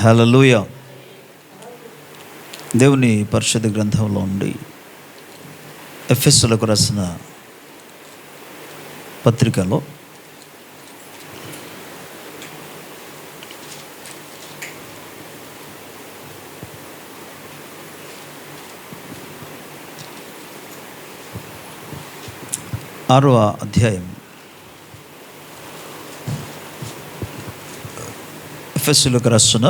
హల్లెలూయా. దేవుని పరిశుద్ధ గ్రంథంలో ఉండి ఎఫెసీయులకు రాసిన పత్రికలో ఆరవ అధ్యాయం, ఎఫెసీయులకు రాసిన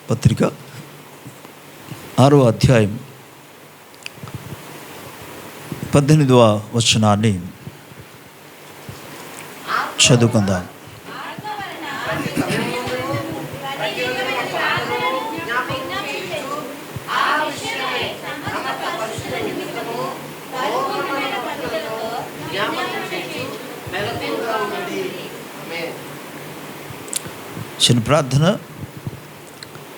పత్రిక 6వ అధ్యాయం 18వ వచనాన్ని చదువుకుందాం. చిన్న ప్రార్థన.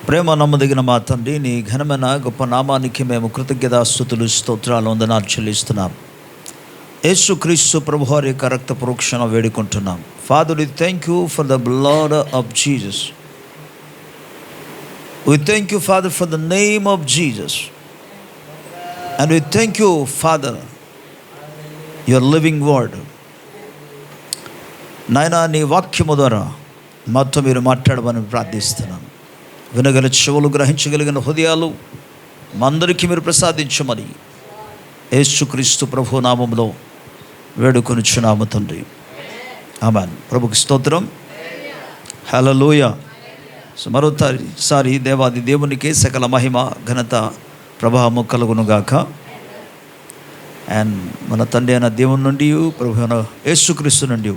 ప్రేమ నమ్మదగిన మా తండ్రి, నీ ఘనమైన గొప్ప నామానికి మేము కృతజ్ఞతాస్తుతులు, స్తోత్రాలు, వందనాలు చెల్లిస్తున్నాం. యేసుక్రీస్తు ప్రభువారి యొక్క రక్త ప్రోక్షణ వేడుకుంటున్నాం. Father, we thank you for the blood of Jesus. We thank you father for the name of Jesus. And we thank you father your living word. నాయనా, నీ వాక్యము ద్వారా మాతో మీరు మాట్లాడమని ప్రార్థిస్తున్నాను. వినగల చెవులు, గ్రహించగలిగిన హృదయాలు మా అందరికీ మీరు ప్రసాదించమని యేసుక్రీస్తు ప్రభు నామములో వేడుకొనుచున్నాము తండ్రి. ఆమేన్. ప్రభుకి స్తోత్రం. హల్లెలూయా. మరోసారి దేవాది దేవునికి సకల మహిమ, ఘనత, ప్రభావము కలుగునుగాక. అండ్ మన తండ్రి అయిన దేవుని నుండి, ప్రభు అయిన యేసుక్రీస్తు నుండి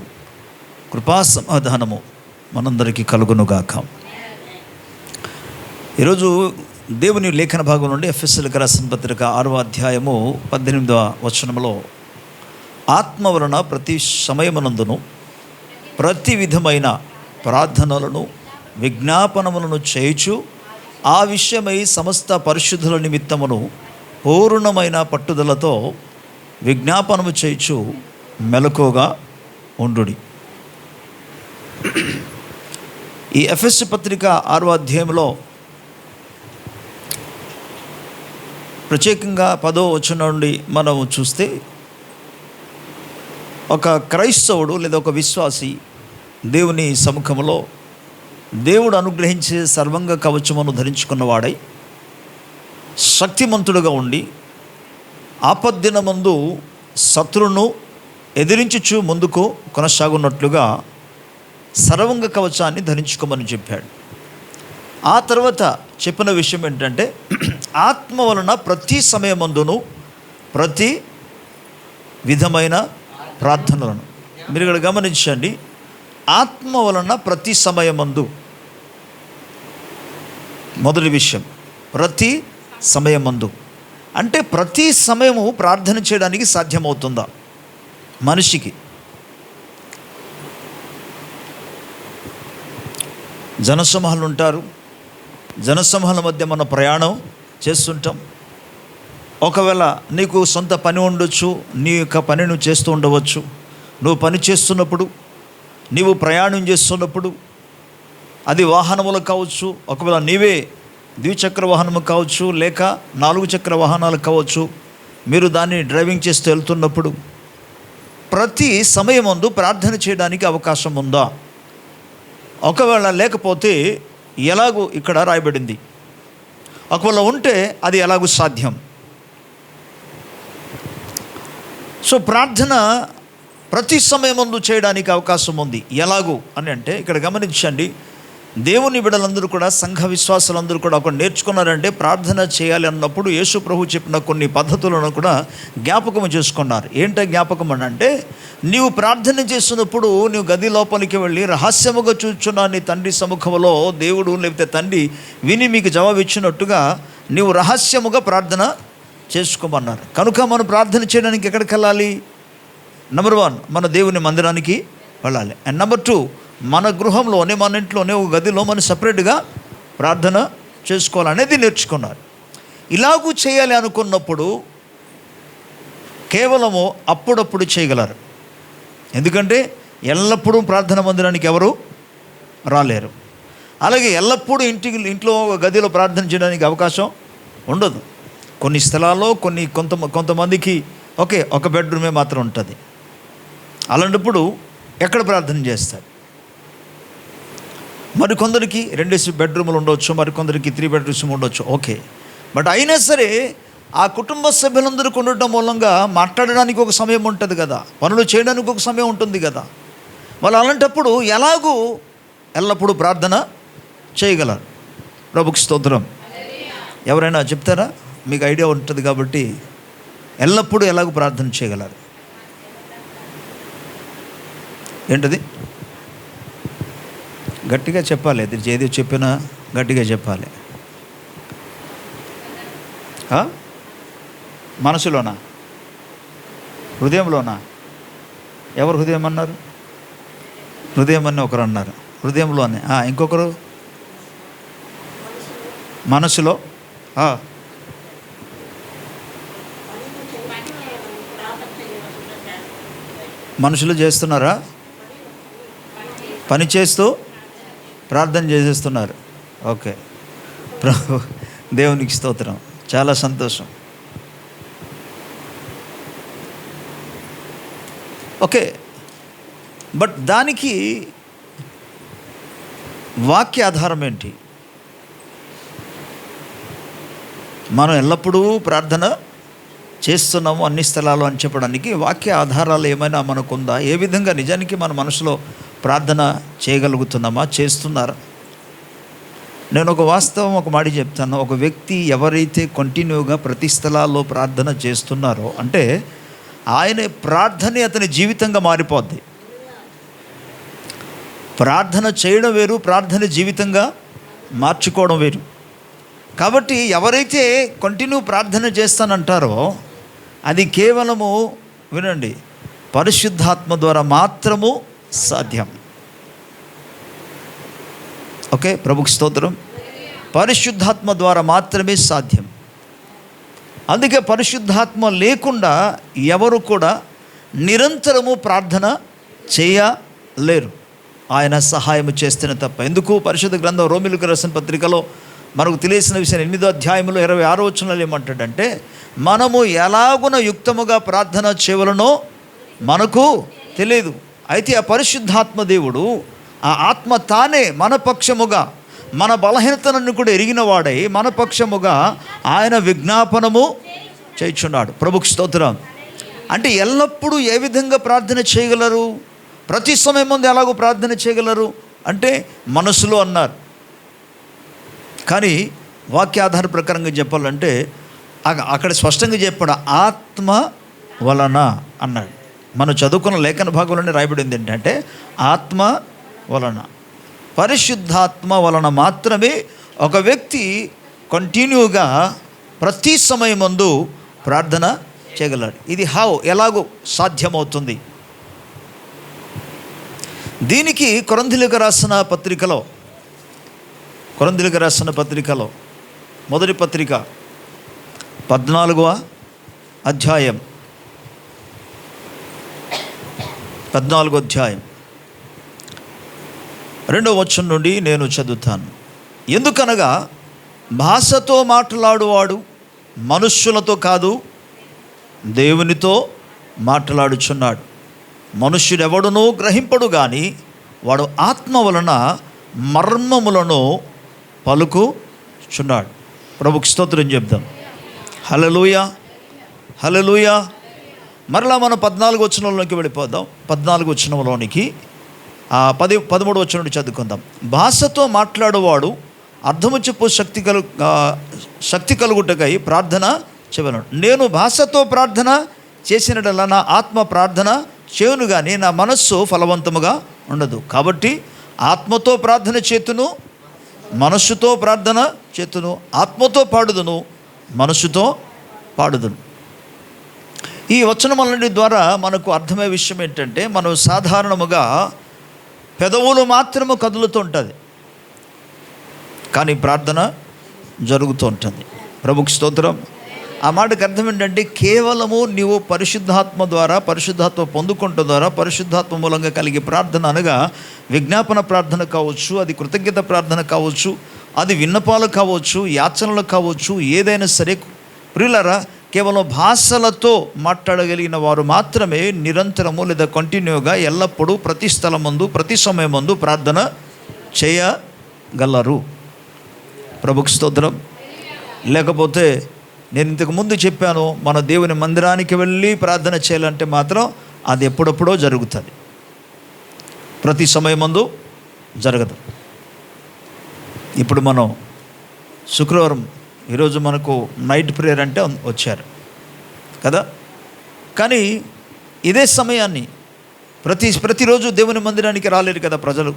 కృపా సమాధానము మనందరికీ కలుగునుగాక. ఈరోజు దేవుని లేఖన భాగం నుండి ఎఫెసీయులకు రాసిన పత్రిక 6వ అధ్యాయము 18వ వచనంలో, ఆత్మ వలన ప్రతి సమయమునందును ప్రతి విధమైన ప్రార్థనలను విజ్ఞాపనములను చేయుచు ఆ విషయమై సమస్త పరిశుద్ధుల నిమిత్తమును పూర్ణమైన పట్టుదలతో విజ్ఞాపనము చేయుచు మెలకువగా ఉండుడి. ఈ ఎఫెసీ పత్రిక 6వ అధ్యాయంలో ప్రత్యేకంగా 10వ వచనం నుండి మనం చూస్తే, ఒక క్రైస్తవుడు లేదా ఒక విశ్వాసి దేవుని సముఖంలో దేవుడు అనుగ్రహించే సర్వంగ కవచమును ధరించుకున్నవాడై శక్తిమంతుడుగా ఉండి ఆపద్దినమందు శత్రువును ఎదిరించుచు ముందుకు కొనసాగున్నట్లుగా సర్వంగ కవచాన్ని ధరించుకోమని చెప్పాడు. ఆ తర్వాత చెప్పిన విషయం ఏంటంటే, ఆత్మ వలన ప్రతి సమయమందును ప్రతి విధమైన ప్రార్థనలను. మీరు ఇక్కడ గమనించండి, ఆత్మ వలన ప్రతి సమయమందు. మొదటి విషయం, ప్రతి సమయమందు అంటే ప్రతి సమయము ప్రార్థన చేయడానికి సాధ్యమవుతుందా మనిషికి? జనసమూహాలు ఉంటారు, జనసమూహాల మధ్య మన ప్రయాణం చేస్తుంటాం. ఒకవేళ నీకు సొంత పని ఉండొచ్చు, నీ యొక్క పని నువ్వు చేస్తూ ఉండవచ్చు. నువ్వు పని చేస్తున్నప్పుడు, నీవు ప్రయాణం చేస్తున్నప్పుడు, అది వాహనములు కావచ్చు, ఒకవేళ నీవే ద్విచక్ర వాహనము కావచ్చు, లేక 4 చక్ర వాహనాలు కావచ్చు, మీరు దాన్ని డ్రైవింగ్ చేస్తూ వెళ్తున్నప్పుడు ప్రతి సమయమందు ప్రార్థన చేయడానికి అవకాశం ఉందా? ఒకవేళ లేకపోతే ఎలాగూ ఇక్కడ రాయబడింది. ఒకవేళ ఉంటే అది ఎలాగూ సాధ్యం? సో ప్రార్థన ప్రతి సమయమందు చేయడానికి అవకాశం ఉంది. ఎలాగూ అని అంటే, ఇక్కడ గమనించండి, దేవుని బిడ్డలందరూ కూడా, సంఘ విశ్వాసులందరూ కూడా ఒక నేర్చుకున్నారంటే, ప్రార్థన చేయాలి అన్నప్పుడు యేసు ప్రభు చెప్పిన కొన్ని పద్ధతులను కూడా జ్ఞాపకం చేసుకున్నారు. ఏంటో జ్ఞాపకం అని అంటే, నీవు ప్రార్థన చేస్తున్నప్పుడు నీవు గది లోపలికి వెళ్ళి రహస్యముగా చూచున్న నీ తండ్రి సముఖంలో దేవుడు లేకపోతే తండ్రి విని మీకు జవాబు ఇచ్చినట్టుగా నీవు రహస్యముగా ప్రార్థన చేసుకోమన్నారు. కనుక మనం ప్రార్థన చేయడానికి ఎక్కడికి వెళ్ళాలి? నెంబర్ 1, మన దేవుని మందిరానికి వెళ్ళాలి. అండ్ నెంబర్ 2, మన గృహంలోనే, మన ఇంట్లోనే ఒక గదిలో మనం సపరేట్గా ప్రార్థన చేసుకోవాలనేది నేర్చుకున్నారు. ఇలాగూ చేయాలి అనుకున్నప్పుడు కేవలము అప్పుడప్పుడు చేయగలరు. ఎందుకంటే ఎల్లప్పుడూ ప్రార్థన మందిరానికి ఎవరు రాలేరు. అలాగే ఎల్లప్పుడూ ఇంట్లో గదిలో ప్రార్థన చేయడానికి అవకాశం ఉండదు. కొన్ని స్థలాల్లో కొంతమందికి ఒక బెడ్రూమే మాత్రం ఉంటుంది. అలాంటప్పుడు ఎక్కడ ప్రార్థన చేస్తారు? మరికొందరికి 2 బెడ్రూములు ఉండవచ్చు, మరికొందరికి 3 బెడ్రూమ్స్ ఉండొచ్చు. ఓకే, బట్ అయినా సరే ఆ కుటుంబ సభ్యులందరికీ ఉండటం మూలంగా మాట్లాడడానికి ఒక సమయం ఉంటుంది కదా, పనులు చేయడానికి ఒక సమయం ఉంటుంది కదా. వాళ్ళు అలాంటప్పుడు ఎలాగూ ఎల్లప్పుడూ ప్రార్థన చేయగలరు? ప్రభుకి స్తోత్రం. ఎవరైనా చెప్తారా? మీకు ఐడియా ఉంటుంది కాబట్టి ఎల్లప్పుడూ ఎలాగూ ప్రార్థన చేయగలరు? ఏంటది? గట్టిగా చెప్పాలి. అది ఏది చెప్పినా గట్టిగా చెప్పాలి. మనసులోనా, హృదయంలోనా? ఎవరు హృదయం అన్నారు? హృదయం అని ఒకరు అన్నారు. హృదయంలోనే. ఇంకొకరు మనసులో. మనుషులు చేస్తున్నారా? పని చేస్తూ ప్రార్థన చేసేస్తున్నారు. ఓకే, దేవునికి స్తోత్రం, చాలా సంతోషం. ఓకే, బట్ దానికి వాక్య ఆధారం ఏంటి? మనం ఎల్లప్పుడూ ప్రార్థన చేస్తున్నాము అన్ని స్థలాలు అని చెప్పడానికి వాక్య ఆధారాలు ఏమైనా మనకుందా? ఏ విధంగా నిజానికి మన మనసులో ప్రార్థన చేయగలుగుతున్నామా, చేస్తున్నారా? నేను ఒక వాస్తవం, ఒక మాట చెప్తాను. ఒక వ్యక్తి ఎవరైతే కంటిన్యూగా ప్రతి స్థలాల్లో ప్రార్థన చేస్తున్నారో అంటే ఆయన ప్రార్థనే అతని జీవితంగా మారిపోద్ది. ప్రార్థన చేయడం వేరు, ప్రార్థన జీవితంగా మార్చుకోవడం వేరు. కాబట్టి ఎవరైతే కంటిన్యూ ప్రార్థన చేస్తానంటారో అది కేవలము, వినండి, పరిశుద్ధాత్మ ద్వారా మాత్రము సాధ్యం. ఓకే, ప్రభుకి స్తోత్రం. పరిశుద్ధాత్మ ద్వారా మాత్రమే సాధ్యం. అందుకే పరిశుద్ధాత్మ లేకుండా ఎవరు కూడా నిరంతరము ప్రార్థన చేయలేరు. ఆయన సహాయం చేస్తేనే తప్ప. ఎందుకు? పరిశుద్ధ గ్రంథం రోమీయులకు రాసిన పత్రికలో మనకు తెలిసిన విషయం 8వ అధ్యాయంలో 26వ వచనంలో ఏమంటాడంటే, మనము ఎలాగున యుక్తముగా ప్రార్థన చేయవలనో మనకు తెలియదు. అయితే ఆ పరిశుద్ధాత్మ దేవుడు, ఆ ఆత్మ తానే మన పక్షముగా, మన బలహీనతను కూడా ఎరిగిన వాడై మన పక్షముగా ఆయన విజ్ఞాపనము చేయుచున్నాడు. ప్రభుకి స్తోత్రం. అంటే ఎల్లప్పుడూ ఏ విధంగా ప్రార్థన చేయగలరు? ప్రతి సమయం ముందు ఎలాగో ప్రార్థన చేయగలరు అంటే మనసులో అన్నారు. కానీ వాక్యాధార ప్రకారంగా చెప్పాలంటే అక్కడ స్పష్టంగా చెప్పాడు, ఆత్మ వలన అన్నాడు. మనం చదువుకున్న లేఖన భాగంలోనే రాయబడింది ఏంటంటే ఆత్మ వలన, పరిశుద్ధాత్మ వలన మాత్రమే ఒక వ్యక్తి కంటిన్యూగా ప్రతి సమయం ముందు ప్రార్థన చేయగలడు. ఇది ఎలాగో సాధ్యమవుతుంది? దీనికి కొరింథీయులకు రాసిన పత్రికలో మొదటి పత్రిక 14వ అధ్యాయం 2వ వచనం నుండి నేను చదువుతాను. ఎందుకనగా భాషతో మాట్లాడువాడు మనుష్యులతో కాదు, దేవునితో మాట్లాడుచున్నాడు. మనుష్యుడెవడునూ గ్రహింపడు గాని వాడు ఆత్మ వలన మర్మములను పలుకుచున్నాడు. ప్రభుకి స్తోత్రం చెప్దాం. హల్లెలూయా, హల్లెలూయా. మరలా మనం 14వ వచనంలోకి వెళ్ళిపోదాం. 14వ వచనంలోనికి 13వ వచనం నుండి చదువుకుందాం. భాషతో మాట్లాడువాడు అర్థము చెప్పు శక్తి కలుగుటకై ప్రార్థన చేయవలెను. నేను భాషతో ప్రార్థన చేసినట్ల నా ఆత్మ ప్రార్థన చేయును కానీ నా మనస్సు ఫలవంతముగా ఉండదు. కాబట్టి ఆత్మతో ప్రార్థన చేతును, మనస్సుతో ప్రార్థన చేతును, ఆత్మతో పాడుదును, మనస్సుతో పాడుదును. ఈ వచనములన్నిటి ద్వారా మనకు అర్థమయ్యే విషయం ఏంటంటే, మనం సాధారణముగా పెదవులు మాత్రము కదులుతూ ఉంటుంది, కానీ ప్రార్థన జరుగుతూ ఉంటుంది. ప్రభుకి స్తోత్రం. ఆ మాటకు అర్థం ఏంటంటే కేవలము నీవు పరిశుద్ధాత్మ పొందుకుంట ద్వారా పరిశుద్ధాత్మ మూలంగా కలిగే ప్రార్థన అనగా విజ్ఞాపన ప్రార్థన కావచ్చు, అది కృతజ్ఞత ప్రార్థన కావచ్చు, అది విన్నపాలు కావచ్చు, యాచనలు కావచ్చు, ఏదైనా సరే ప్రియులారా, కేవలం భాషలతో మాట్లాడగలిగిన వారు మాత్రమే నిరంతరము లేదా కంటిన్యూగా ఎల్లప్పుడూ ప్రతి స్థలమందు ప్రతి సమయమందు ప్రార్థన చేయగలరు. ప్రభుకి స్తోత్రం. లేకపోతే నేను ఇంతకుముందు చెప్పాను, మన దేవుని మందిరానికి వెళ్ళి ప్రార్థన చేయాలంటే మాత్రం అది ఎప్పుడెప్పుడో జరుగుతుంది, ప్రతి సమయమందు జరగదు. ఇప్పుడు మనం శుక్రవారం, ఈరోజు మనకు నైట్ ప్రేయర్ అంటే వచ్చారు కదా, కానీ ఇదే సమయాన్ని ప్రతిరోజు దేవుని మందిరానికి రాలేరు కదా ప్రజలు.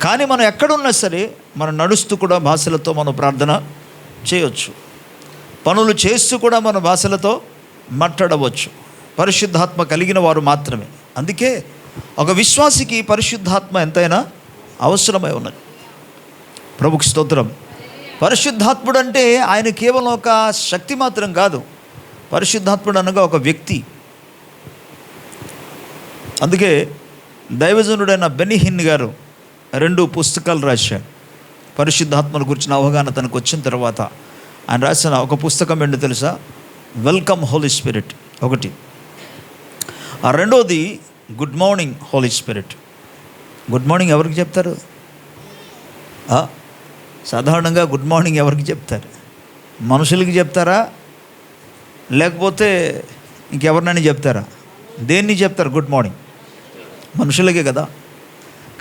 కానీ మనం ఎక్కడున్నా సరే మనం నడుస్తూ కూడా భాషలతో మనం ప్రార్థన చేయవచ్చు, పనులు చేస్తూ కూడా మన భాషలతో మాట్లాడవచ్చు, పరిశుద్ధాత్మ కలిగిన వారు మాత్రమే. అందుకే ఒక విశ్వాసికి పరిశుద్ధాత్మ ఎంతైనా అవసరమై ఉన్నది. ప్రభుకి స్తోత్రం. పరిశుద్ధాత్ముడు అంటే ఆయన కేవలం ఒక శక్తి మాత్రం కాదు, పరిశుద్ధాత్ముడు అనగా ఒక వ్యక్తి. అందుకే దైవజనుడైన బెనిహిన్ గారు 2 పుస్తకాలు రాశాడు. పరిశుద్ధాత్మల గురించిన అవగాహన తనకు వచ్చిన తర్వాత ఆయన రాసిన ఒక పుస్తకం ఏంటో తెలుసా? వెల్కమ్ హోలీ స్పిరిట్ ఒకటి, ఆ రెండోది good morning holy spirit. Good morning ఎవరికి చెప్తారు? సాధారణంగా గుడ్ మార్నింగ్ ఎవరికి చెప్తారు? మనుషులకి చెప్తారా, లేకపోతే ఇంకెవరినైనా చెప్తారా? దేన్ని చెప్తారు గుడ్ మార్నింగ్? మనుషులకే కదా.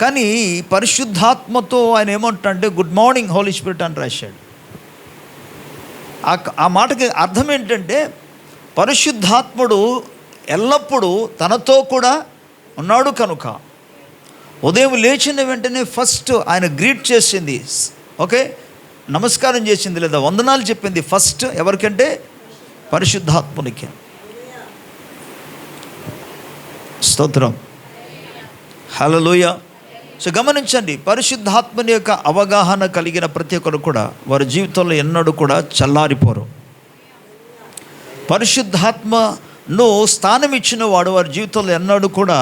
కానీ పరిశుద్ధాత్మతో ఆయన ఏమంటాడంటే గుడ్ మార్నింగ్ హోలీ స్పిరిట్ అని రాశాడు. ఆ మాటకి అర్థం ఏంటంటే పరిశుద్ధాత్ముడు ఎల్లప్పుడూ తనతో కూడా ఉన్నాడు కనుక ఉదయం లేచిన వెంటనే ఫస్ట్ ఆయన గ్రీట్ చేసింది, ఓకే, నమస్కారం చేసింది లేదా వందనాలు చెప్పింది ఫస్ట్ ఎవరికంటే పరిశుద్ధాత్మునికి. స్తోత్రం, హల్లెలూయా. సో గమనించండి, పరిశుద్ధాత్మని యొక్క అవగాహన కలిగిన ప్రతి ఒక్కరు కూడా వారి జీవితంలో ఎన్నడూ కూడా చల్లారిపోరు. పరిశుద్ధాత్మను స్థానం ఇచ్చిన వాడు వారి జీవితంలో ఎన్నడూ కూడా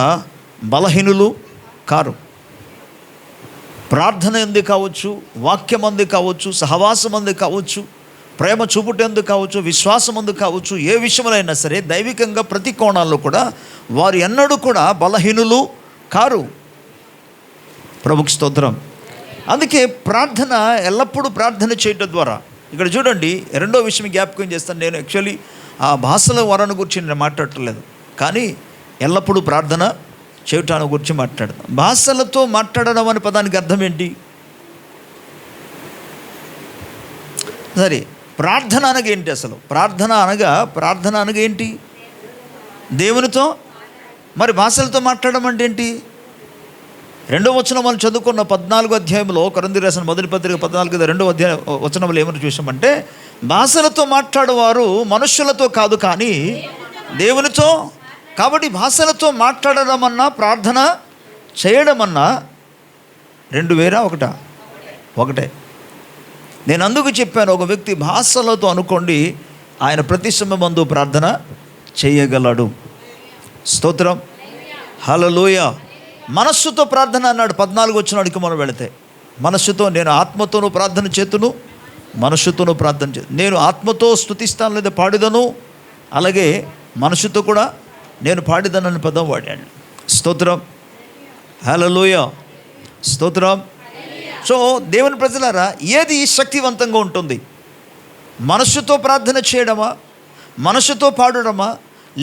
బలహీనులు కారు. ప్రార్థన ఎందుకు కావచ్చు, వాక్యం ఎందుకు కావచ్చు, సహవాసం ఎందుకు కావచ్చు, ప్రేమ చూపుటెందుకు కావచ్చు, విశ్వాసం ఎందుకు కావచ్చు, ఏ విషయంలో సరే దైవికంగా ప్రతి కోణాల్లో కూడా వారు ఎన్నడూ కూడా బలహీనులు కారు. ప్రభుకి స్తోత్రం. అందుకే ప్రార్థన ఎల్లప్పుడూ ప్రార్థన చేయడం ద్వారా, ఇక్కడ చూడండి రెండో విషయం జ్ఞాపకం చేస్తాను. నేను యాక్చువల్లీ ఆ భాషల వరాన్ని గురించి నేను మాట్లాడట్లేదు, కానీ ఎల్లప్పుడూ ప్రార్థన చేయటాన్ని గురించి మాట్లాడదాం. భాషలతో మాట్లాడడం అనే పదానికి అర్థం ఏంటి? సరే, ప్రార్థన అనగా ఏంటి అసలు? ప్రార్థన అనగా ఏంటి? దేవునితో. మరి భాషలతో మాట్లాడడం అంటే ఏంటి? 2వ వచనం మనం చదువుకున్న 14వ అధ్యాయంలో, కొరింథీయులకు రాసిన మొదటి పత్రిక 14వ వచనంలో ఏమని చూసామంటే, భాషలతో మాట్లాడేవారు మనుషులతో కాదు కానీ దేవునితో. కాబట్టి భాషలతో మాట్లాడడం అన్నా ప్రార్థన చేయడం అన్నా 2 వేరా ఒకటా? ఒకటే. నేను అందుకు చెప్పాను, ఒక వ్యక్తి భాషలతో అనుకోండి ఆయన ప్రతి సమయమందు ప్రార్థన చేయగలడు. స్తోత్రం, హల్లెలూయా. మనస్సుతో ప్రార్థన అన్నాడు 14వ వచనానికి మనం వెళితే, మనస్సుతో నేను ఆత్మతోనూ ప్రార్థన చేతును, మనస్సుతోనూ ప్రార్థన చేతు. నేను ఆత్మతో స్తుతిస్తాను లేదా పాడిదను, అలాగే మనస్సుతో కూడా నేను పాడిదనని పదం వాడాడు. స్తోత్రం, హల్లెలూయా, స్తోత్రం. సో దేవుని ప్రజలారా, ఏది శక్తివంతంగా ఉంటుంది? మనస్సుతో ప్రార్థన చేయడమా, మనస్సుతో పాడడమా,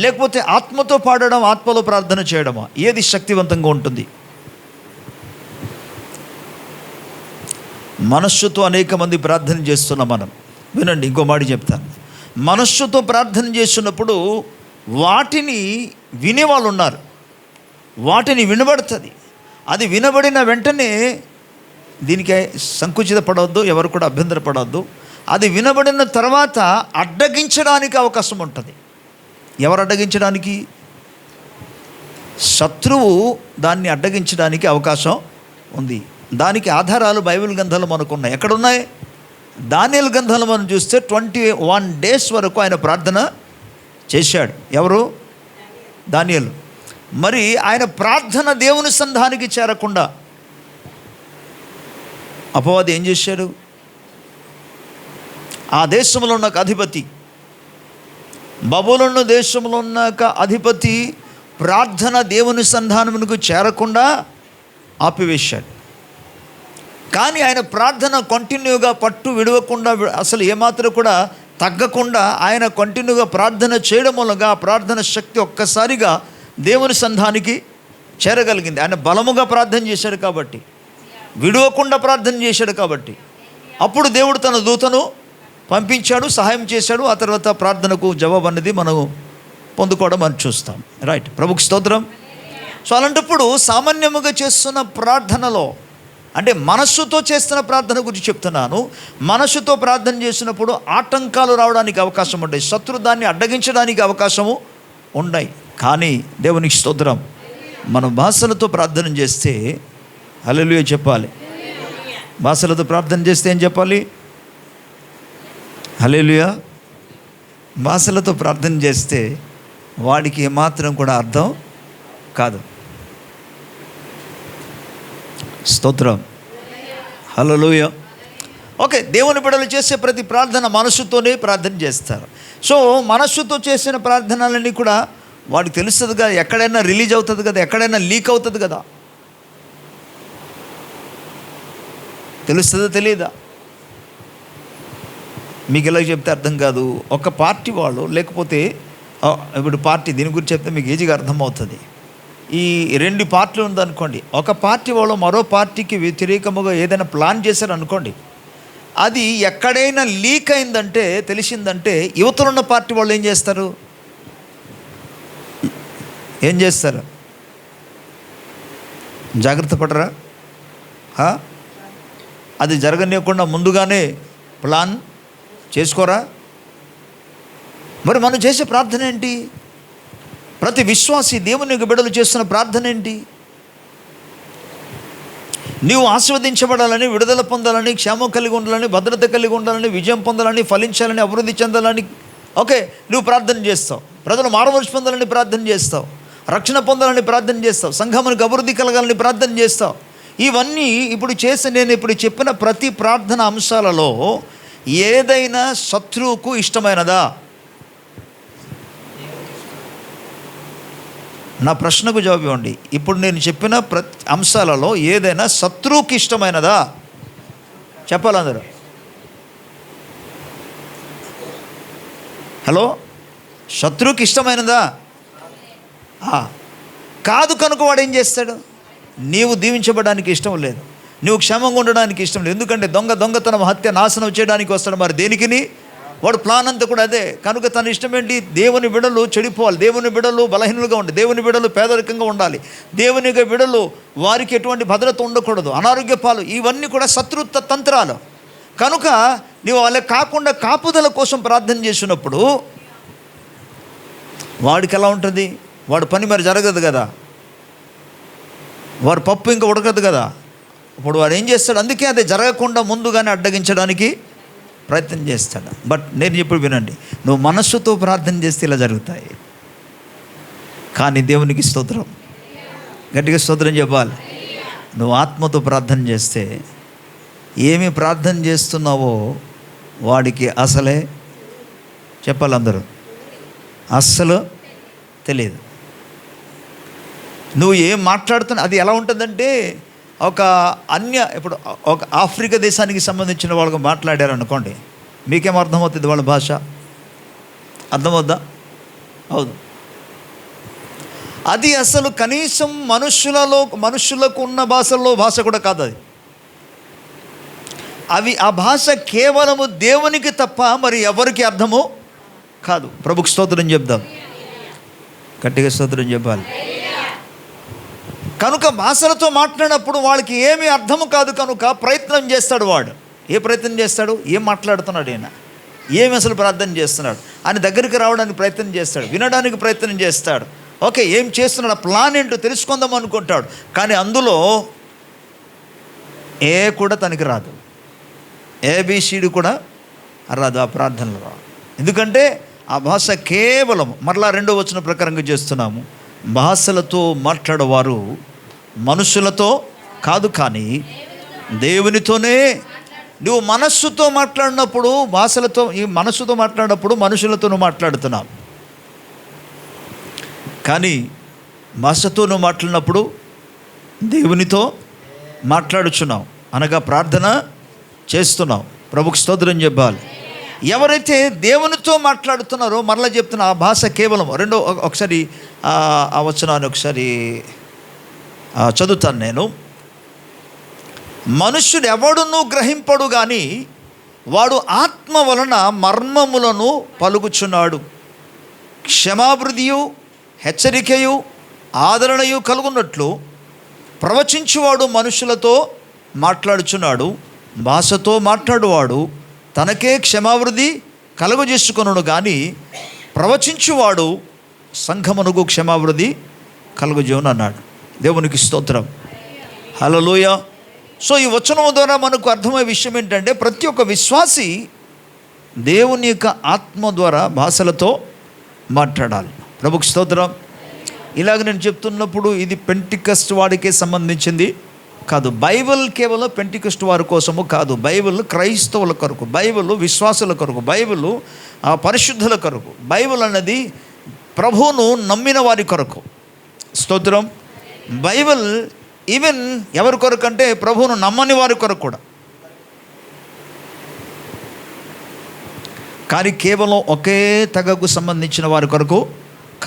లేకపోతే ఆత్మతో పాడడం, ఆత్మలో ప్రార్థన చేయడమా? ఏది శక్తివంతంగా ఉంటుంది? మనస్సుతో అనేక మంది ప్రార్థన చేస్తున్నాం మనం. వినండి, ఇంకో మాట చెప్తాను. మనస్సుతో ప్రార్థన చేస్తున్నప్పుడు వాటిని వినేవాళ్ళు ఉన్నారు, వాటిని వినబడుతుంది. అది వినబడిన వెంటనే దీనికి సంకుచిత పడవద్దు, ఎవరు కూడా అభ్యంతర పడవద్దు. అది వినబడిన తర్వాత అడ్డగించడానికి అవకాశం ఉంటుంది. ఎవరు అడ్డగించడానికి? శత్రువు దాన్ని అడ్డగించడానికి అవకాశం ఉంది. దానికి ఆధారాలు బైబిల్ గ్రంథాలు మనకున్నాయి. ఎక్కడున్నాయి? దానియేలు గ్రంథంలో మనం చూస్తే 21 days వరకు ఆయన ప్రార్థన చేశాడు. ఎవరు? దానియేలు. మరి ఆయన ప్రార్థన దేవుని సంధానికి చేరకుండా అపవాది ఏం చేశాడు? ఆ దేశంలో ఉన్న అధిపతి, బబులోను దేశంలో ఉన్న అధిపతి ప్రార్థన దేవుని సంధానమునకు చేరకుండా ఆపివేశాడు. కానీ ఆయన ప్రార్థన కంటిన్యూగా పట్టు విడవకుండా, అసలు ఏమాత్రం కూడా తగ్గకుండా ఆయన కంటిన్యూగా ప్రార్థన చేయడం మూలంగా ఆ ప్రార్థన శక్తి ఒక్కసారిగా దేవుని సంధానికి చేరగలిగింది. ఆయన బలముగా ప్రార్థన చేశాడు కాబట్టి, విడవకుండా ప్రార్థన చేశాడు కాబట్టి, అప్పుడు దేవుడు తన దూతను పంపించాడు, సహాయం చేశాడు. ఆ తర్వాత ప్రార్థనకు జవాబు అనేది మనం పొందుకోవడం మనం చూస్తాం. రైట్, ప్రభుకు స్తోత్రం. సో అలాంటప్పుడు సామాన్యముగా చేస్తున్న ప్రార్థనలో, అంటే మనస్సుతో చేస్తున్న ప్రార్థన గురించి చెప్తున్నాను. మనస్సుతో ప్రార్థన చేసినప్పుడు ఆటంకాలు రావడానికి అవకాశం ఉంటాయి, శత్రు దాన్ని అడ్డగించడానికి అవకాశము ఉన్నాయి. కానీ దేవునికి స్తోత్రం, మనం భాషలతో ప్రార్థన చేస్తే హల్లెలూయా చెప్పాలి. భాషలతో ప్రార్థన చేస్తే ఏం చెప్పాలి? హల్లెలూయా. భాషలతో ప్రార్థన చేస్తే వాడికి ఏమాత్రం కూడా అర్థం కాదు. స్తోత్రం, హల్లెలూయా. ఓకే, దేవుని బిడ్డలు చేసే ప్రతి ప్రార్థన మనస్సుతోనే ప్రార్థన చేస్తారు. సో మనస్సుతో చేసిన ప్రార్థనలన్నీ కూడా వాడికి తెలుస్తుంది కదా, ఎక్కడైనా రిలీజ్ అవుతుంది కదా, ఎక్కడైనా లీక్ అవుతుంది కదా. తెలుస్తుందా తెలియదా? మీకు ఎలా చెప్తే అర్థం కాదు. ఒక పార్టీ వాళ్ళు, లేకపోతే ఇప్పుడు పార్టీ, దీని గురించి చెప్తే మీకు ఈజీగా అర్థమవుతుంది. ఈ 2 పార్టీలు ఉందనుకోండి, ఒక పార్టీ వాళ్ళు మరో పార్టీకి వ్యతిరేకముగా ఏదైనా ప్లాన్ చేశారనుకోండి, అది ఎక్కడైనా లీక్ అయిందంటే, తెలిసిందంటే, యువతలున్న పార్టీ వాళ్ళు ఏం చేస్తారు? ఏం చేస్తారు? జాగ్రత్త పడరా? అది జరగనీయకుండా ముందుగానే ప్లాన్ చేసుకోరా? మరి మనం చేసే ప్రార్థన ఏంటి? ప్రతి విశ్వాసి దేవుని బిడ్డలు చేస్తున్న ప్రార్థన ఏంటి? నీవు ఆశీర్వదించబడాలని, విడుదల పొందాలని, క్షేమం కలిగి ఉండాలని, భద్రత కలిగి ఉండాలని, విజయం పొందాలని, ఫలించాలని, అభివృద్ధి చెందాలని, ఓకే, నువ్వు ప్రార్థన చేస్తావు. ప్రజలు మారుమనసు పొందాలని ప్రార్థన చేస్తావు, రక్షణ పొందాలని ప్రార్థన చేస్తావు, సంఘమునికి అభివృద్ధి కలగాలని ప్రార్థన చేస్తావు. ఇవన్నీ నేను ఇప్పుడు చెప్పిన ప్రతి ప్రార్థన అంశాలలో ఏదైనా శత్రువుకు ఇష్టమైనదా? నా ప్రశ్నకు జవాబు ఇవ్వండి. ఇప్పుడు నేను చెప్పిన ప్రతి అంశాలలో ఏదైనా శత్రువుకి ఇష్టమైనదా? చెప్పాలి అందరూ. హలో, శత్రువుకి ఇష్టమైనదా? కాదు కనుక వాడు ఏం చేస్తాడు? నీవు దీవించబడడానికి ఇష్టం లేదు, నువ్వు క్షేమంగా ఉండడానికి ఇష్టం లేదు. ఎందుకంటే దొంగతనం, హత్య, నాశనం చేయడానికి వస్తాడు. మరి దేనికిని? వాడు ప్లాన్ అంతా కూడా అదే. కనుక తన ఇష్టం ఏంటి? దేవుని బిడ్డలు చెడిపోవాలి, దేవుని బిడ్డలు బలహీనులుగా ఉండాలి, దేవుని బిడ్డలు పేదరికంగా ఉండాలి, దేవుని బిడ్డలు వారికి ఎటువంటి భద్రత ఉండకూడదు, అనారోగ్య పాలు, ఇవన్నీ కూడా శత్రుత్వ తంత్రాలు. కనుక నీవు వాళ్ళ కాకుండా కాపుదల కోసం ప్రార్థన చేసినప్పుడు వాడికి ఎలా ఉంటుంది? వాడు పని మరి జరగదు కదా, వాడు పప్పు ఇంకా ఉడకదు కదా. ఇప్పుడు వాడు ఏం చేస్తాడు? అందుకే అది జరగకుండా ముందుగానే అడ్డగించడానికి ప్రయత్నం చేస్తాడు. బట్ నేను ఇప్పుడు వినండి, నువ్వు మనస్సుతో ప్రార్థన చేస్తే ఇలా జరుగుతాయి. కానీ దేవునికి స్తోత్రం, గట్టిగా స్తోత్రం చెప్పాలి. నువ్వు ఆత్మతో ప్రార్థన చేస్తే ఏమి ప్రార్థన చేస్తున్నావో వాడికి అసలే చెప్పాలి, అందరూ అస్సలు తెలియదు. నువ్వు ఏం మాట్లాడుతున్నా అది ఎలా ఉంటుందంటే, ఇప్పుడు ఒక ఆఫ్రికా దేశానికి సంబంధించిన వాళ్ళకు మాట్లాడారు అనుకోండి, మీకేం అర్థమవుతుంది? వాళ్ళ భాష అర్థమవుద్దా? అవును. అది అసలు కనీసం మనుషులకు ఉన్న భాష కూడా కాదు అది. ఆ భాష కేవలము దేవునికి తప్ప మరి ఎవరికి అర్థము కాదు. ప్రభుకి స్తోత్రం చెప్దాం, గట్టిగా స్తోత్రం చెప్పాలి. కనుక భాషలతో మాట్లాడినప్పుడు వాళ్ళకి ఏమీ అర్థము కాదు. కనుక ప్రయత్నం చేస్తాడు వాడు. ఏ ప్రయత్నం చేస్తాడు? ఏం మాట్లాడుతున్నాడు ఈయన, ఏమి అసలు ప్రార్థన చేస్తున్నాడు అని దగ్గరికి రావడానికి ప్రయత్నం చేస్తాడు, వినడానికి ప్రయత్నం చేస్తాడు. ఓకే, ఏం చేస్తున్నాడు, ప్లాన్ ఏంటో తెలుసుకుందాం అనుకుంటాడు. కానీ అందులో కూడా తనకి రాదు. ఏబిసిడి కూడా రాదు ఆ ప్రార్థనలో. ఎందుకంటే ఆ భాష కేవలం మరలా 2వ వచనం ప్రకారంగా చేస్తున్నాము. భాషలతో మాట్లాడేవారు మనుషులతో కాదు, కానీ దేవునితోనే. నువ్వు మనస్సుతో మాట్లాడినప్పుడు భాషలతో, ఈ మనస్సుతో మాట్లాడినప్పుడు మనుషులతో మాట్లాడుతున్నావు, కానీ భాషతో నువ్వు మాట్లాడినప్పుడు దేవునితో మాట్లాడుచున్నావు, అనగా ప్రార్థన చేస్తున్నావు. ప్రభుకు స్తోత్రం చెప్పాలి. ఎవరైతే దేవునితో మాట్లాడుతున్నారో, మరలా చెప్తున్నా, ఆ భాష కేవలం ఒకసారి ఆ వచనాన్ని ఒకసారి చదువుతాను నేను. మనుష్యుడు ఎవడును గ్రహింపడు కానీ వాడు ఆత్మ వలన మర్మములను పలుకుచున్నాడు. క్షమాభివృద్ధియు హెచ్చరికయు ఆదరణయు కలుగున్నట్లు ప్రవచించువాడు మనుషులతో మాట్లాడుచున్నాడు. భాషతో మాట్లాడువాడు తనకే క్షమాభివృద్ధి కలుగజేసుకొనును కానీ ప్రవచించువాడు సంఘమునకు క్షమాభివృద్ధి కలుగజేయును అన్నాడు. దేవునికి స్తోత్రం, హల్లెలూయా. సో ఈ వచనం ద్వారా మనకు అర్థమయ్యే విషయం ఏంటంటే, ప్రతి ఒక్క విశ్వాసి దేవుని యొక్క ఆత్మ ద్వారా భాషలతో మాట్లాడాలి. ప్రభుకు స్తోత్రం. ఇలాగ నేను చెప్తున్నప్పుడు ఇది పెంటికస్ట్ వాడికే సంబంధించింది కాదు. బైబిల్ కేవలం పెంటికస్ట్ వారి కోసము కాదు. బైబిల్ క్రైస్తవుల కొరకు, బైబిల్ విశ్వాసుల కొరకు, బైబిల్ పరిశుద్ధుల కొరకు. బైబిల్ అన్నది ప్రభువును నమ్మిన వారి కొరకు. స్తోత్రం. బైబిల్ ఈవెన్ ఎవరి కొరకు అంటే ప్రభువును నమ్మని వారి కొరకు కూడా, కానీ కేవలం ఒకే తెగకు సంబంధించిన వారి కొరకు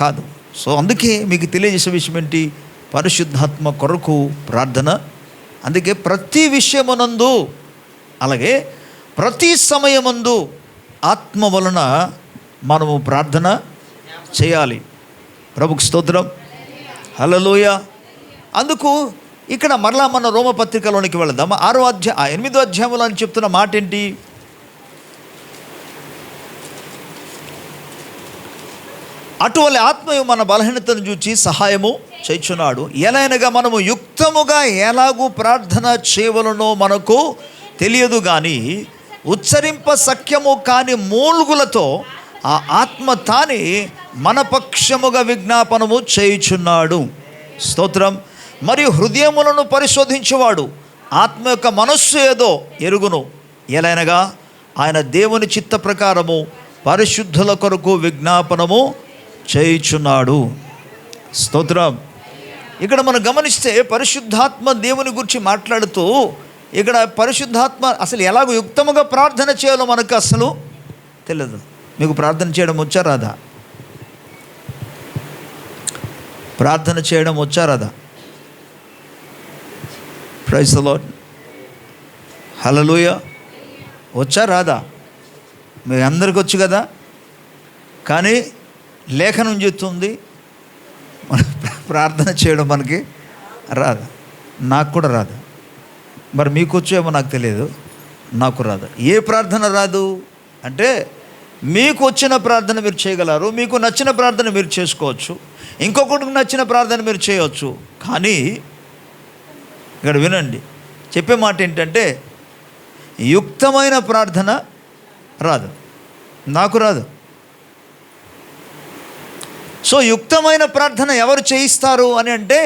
కాదు. సో అందుకే మీకు తెలియజేసే విషయం ఏంటి? పరిశుద్ధాత్మ కొరకు ప్రార్థన. అందుకే ప్రతి విషయమునందు, అలాగే ప్రతి సమయమందు ఆత్మ వలన మనము ప్రార్థన చేయాలి. ప్రభుకు స్తోత్రం, హల్లెలూయా. అందుకు ఇక్కడ మరలా మన రోమపత్రికలోనికి వెళదాం. 8వ అధ్యాయంలో అని చెప్తున్న మాట ఏంటి? అటువలి ఆత్మయు మన బలహీనతను చూచి సహాయము చేయుచున్నాడు. ఎలైనగా మనము యుక్తముగా ఎలాగూ ప్రార్థన చేయవలనో మనకు తెలియదు, కానీ ఉచ్చరింప సఖ్యము కాని మూల్గులతో ఆ ఆత్మ తానే మన పక్షముగా విజ్ఞాపనము చేయుచున్నాడు. స్తోత్రం. మరియు హృదయములను పరిశోధించేవాడు ఆత్మ యొక్క మనస్సు ఏదో ఎరుగును. ఎలైనగా ఆయన దేవుని చిత్త ప్రకారము పరిశుద్ధుల కొరకు విజ్ఞాపనము చేయుచున్నాడు. స్తోత్రం. ఇక్కడ మనం గమనిస్తే పరిశుద్ధాత్మ దేవుని గురించి మాట్లాడుతూ, ఇక్కడ పరిశుద్ధాత్మ అసలు ఎలాగో యుక్తముగా ప్రార్థన చేయాలో మనకు అసలు తెలియదు. మీకు ప్రార్థన చేయడం వచ్చా రాదా? ప్రార్థన చేయడం వచ్చా రాదా? ప్రైజ్ ది లార్డ్, హల్లెలూయా. వచ్చా రాదా? మీ అందరికి వచ్చు కదా, కానీ లేఖనం చెప్తుంది మన ప్రార్థన చేయడం మనకి రాదు. నాకు కూడా రాదు. మరి మీకు వచ్చేమో నాకు తెలియదు, నాకు రాదు. ఏ ప్రార్థన రాదు అంటే, మీకు వచ్చిన ప్రార్థన మీరు చేయగలరు, మీకు నచ్చిన ప్రార్థన మీరు చేసుకోవచ్చు, ఇంకొకటికి నచ్చిన ప్రార్థన మీరు చేయవచ్చు. కానీ ఇక్కడ వినండి, చెప్పే మాట ఏంటంటే, యుక్తమైన ప్రార్థన రాదు, నాకు రాదు. సో యుక్తమైన ప్రార్థన ఎవరు చేయిస్తారు అని అంటే,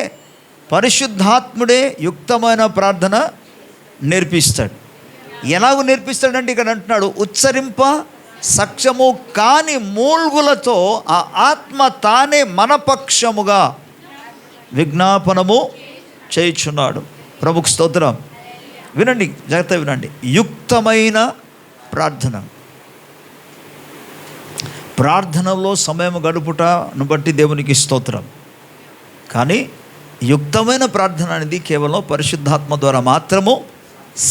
పరిశుద్ధాత్ముడే యుక్తమైన ప్రార్థన నేర్పిస్తాడు. ఎలాగో నేర్పిస్తాడంటే ఇక్కడ అంటున్నాడు, ఉచ్చరింప సఖ్యము కాని మూల్గులతో ఆ ఆత్మ తానే మన పక్షముగా విజ్ఞాపనము చేయుచున్నాడు. ప్రభుకు స్తోత్రం. వినండి, జాగ్రత్త వినండి. యుక్తమైన ప్రార్థన, ప్రార్థనలో సమయం గడుపుటను బట్టి దేవునికి స్తోత్రం. కానీ యుక్తమైన ప్రార్థన అనేది కేవలం పరిశుద్ధాత్మ ద్వారా మాత్రము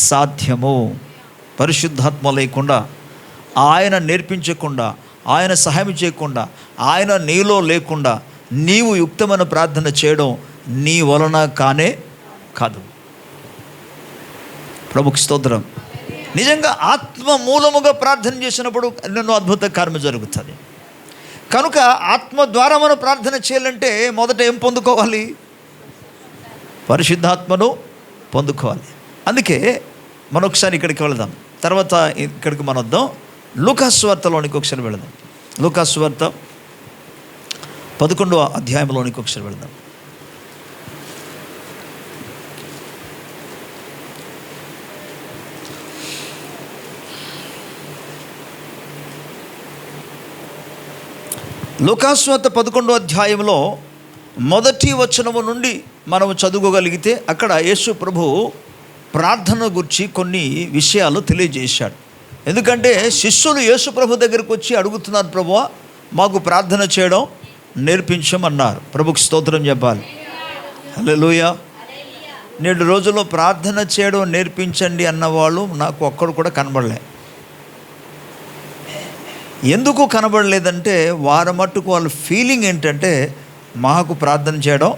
సాధ్యము. పరిశుద్ధాత్మ లేకుండా, ఆయన నేర్పించకుండా, ఆయన సహాయం చేయకుండా, ఆయన నీలో లేకుండా నీవు యుక్తమైన ప్రార్థన చేయడం నీ వలన కానే కాదు. ప్రభుకు స్తోత్రం. నిజంగా ఆత్మ మూలముగా ప్రార్థన చేసినప్పుడు ఎన్నో అద్భుత కార్యం జరుగుతుంది. కనుక ఆత్మ ద్వారా మనం ప్రార్థన చేయాలంటే మొదట ఏం పొందుకోవాలి? పరిశుద్ధాత్మను పొందుకోవాలి. అందుకే మనం ఒకసారి ఇక్కడికి వెళదాం. తర్వాత ఇక్కడికి మనం వద్దాం, లూకాసు సువార్తలోనికి ఒకసారి వెళదాం. లూకాసు సువార్త 11వ అధ్యాయంలోనికి ఒకసారి వెళదాం. లూకాసు వార్త 11వ అధ్యాయంలో మొదటి వచనము నుండి మనం చదువుకోగలిగితే అక్కడ యేసు ప్రభు ప్రార్థన గురించి కొన్ని విషయాలు తెలియజేశాడు. ఎందుకంటే శిష్యులు యేసు ప్రభు దగ్గరికి వచ్చి అడుగుతున్నారు, ప్రభువా మాకు ప్రార్థన చేయడం నేర్పించమన్నారు. ప్రభుకి స్తోత్రం చెప్పాలి. హల్లెలూయా. నేడు రోజుల్లో ప్రార్థన చేయడం నేర్పించండి అన్నవాళ్ళు నాకు ఒక్కడు కూడా కనబడలే. ఎందుకు కనబడలేదంటే వారి మట్టుకు వాళ్ళ ఫీలింగ్ ఏంటంటే మాకు ప్రార్థన చేయడం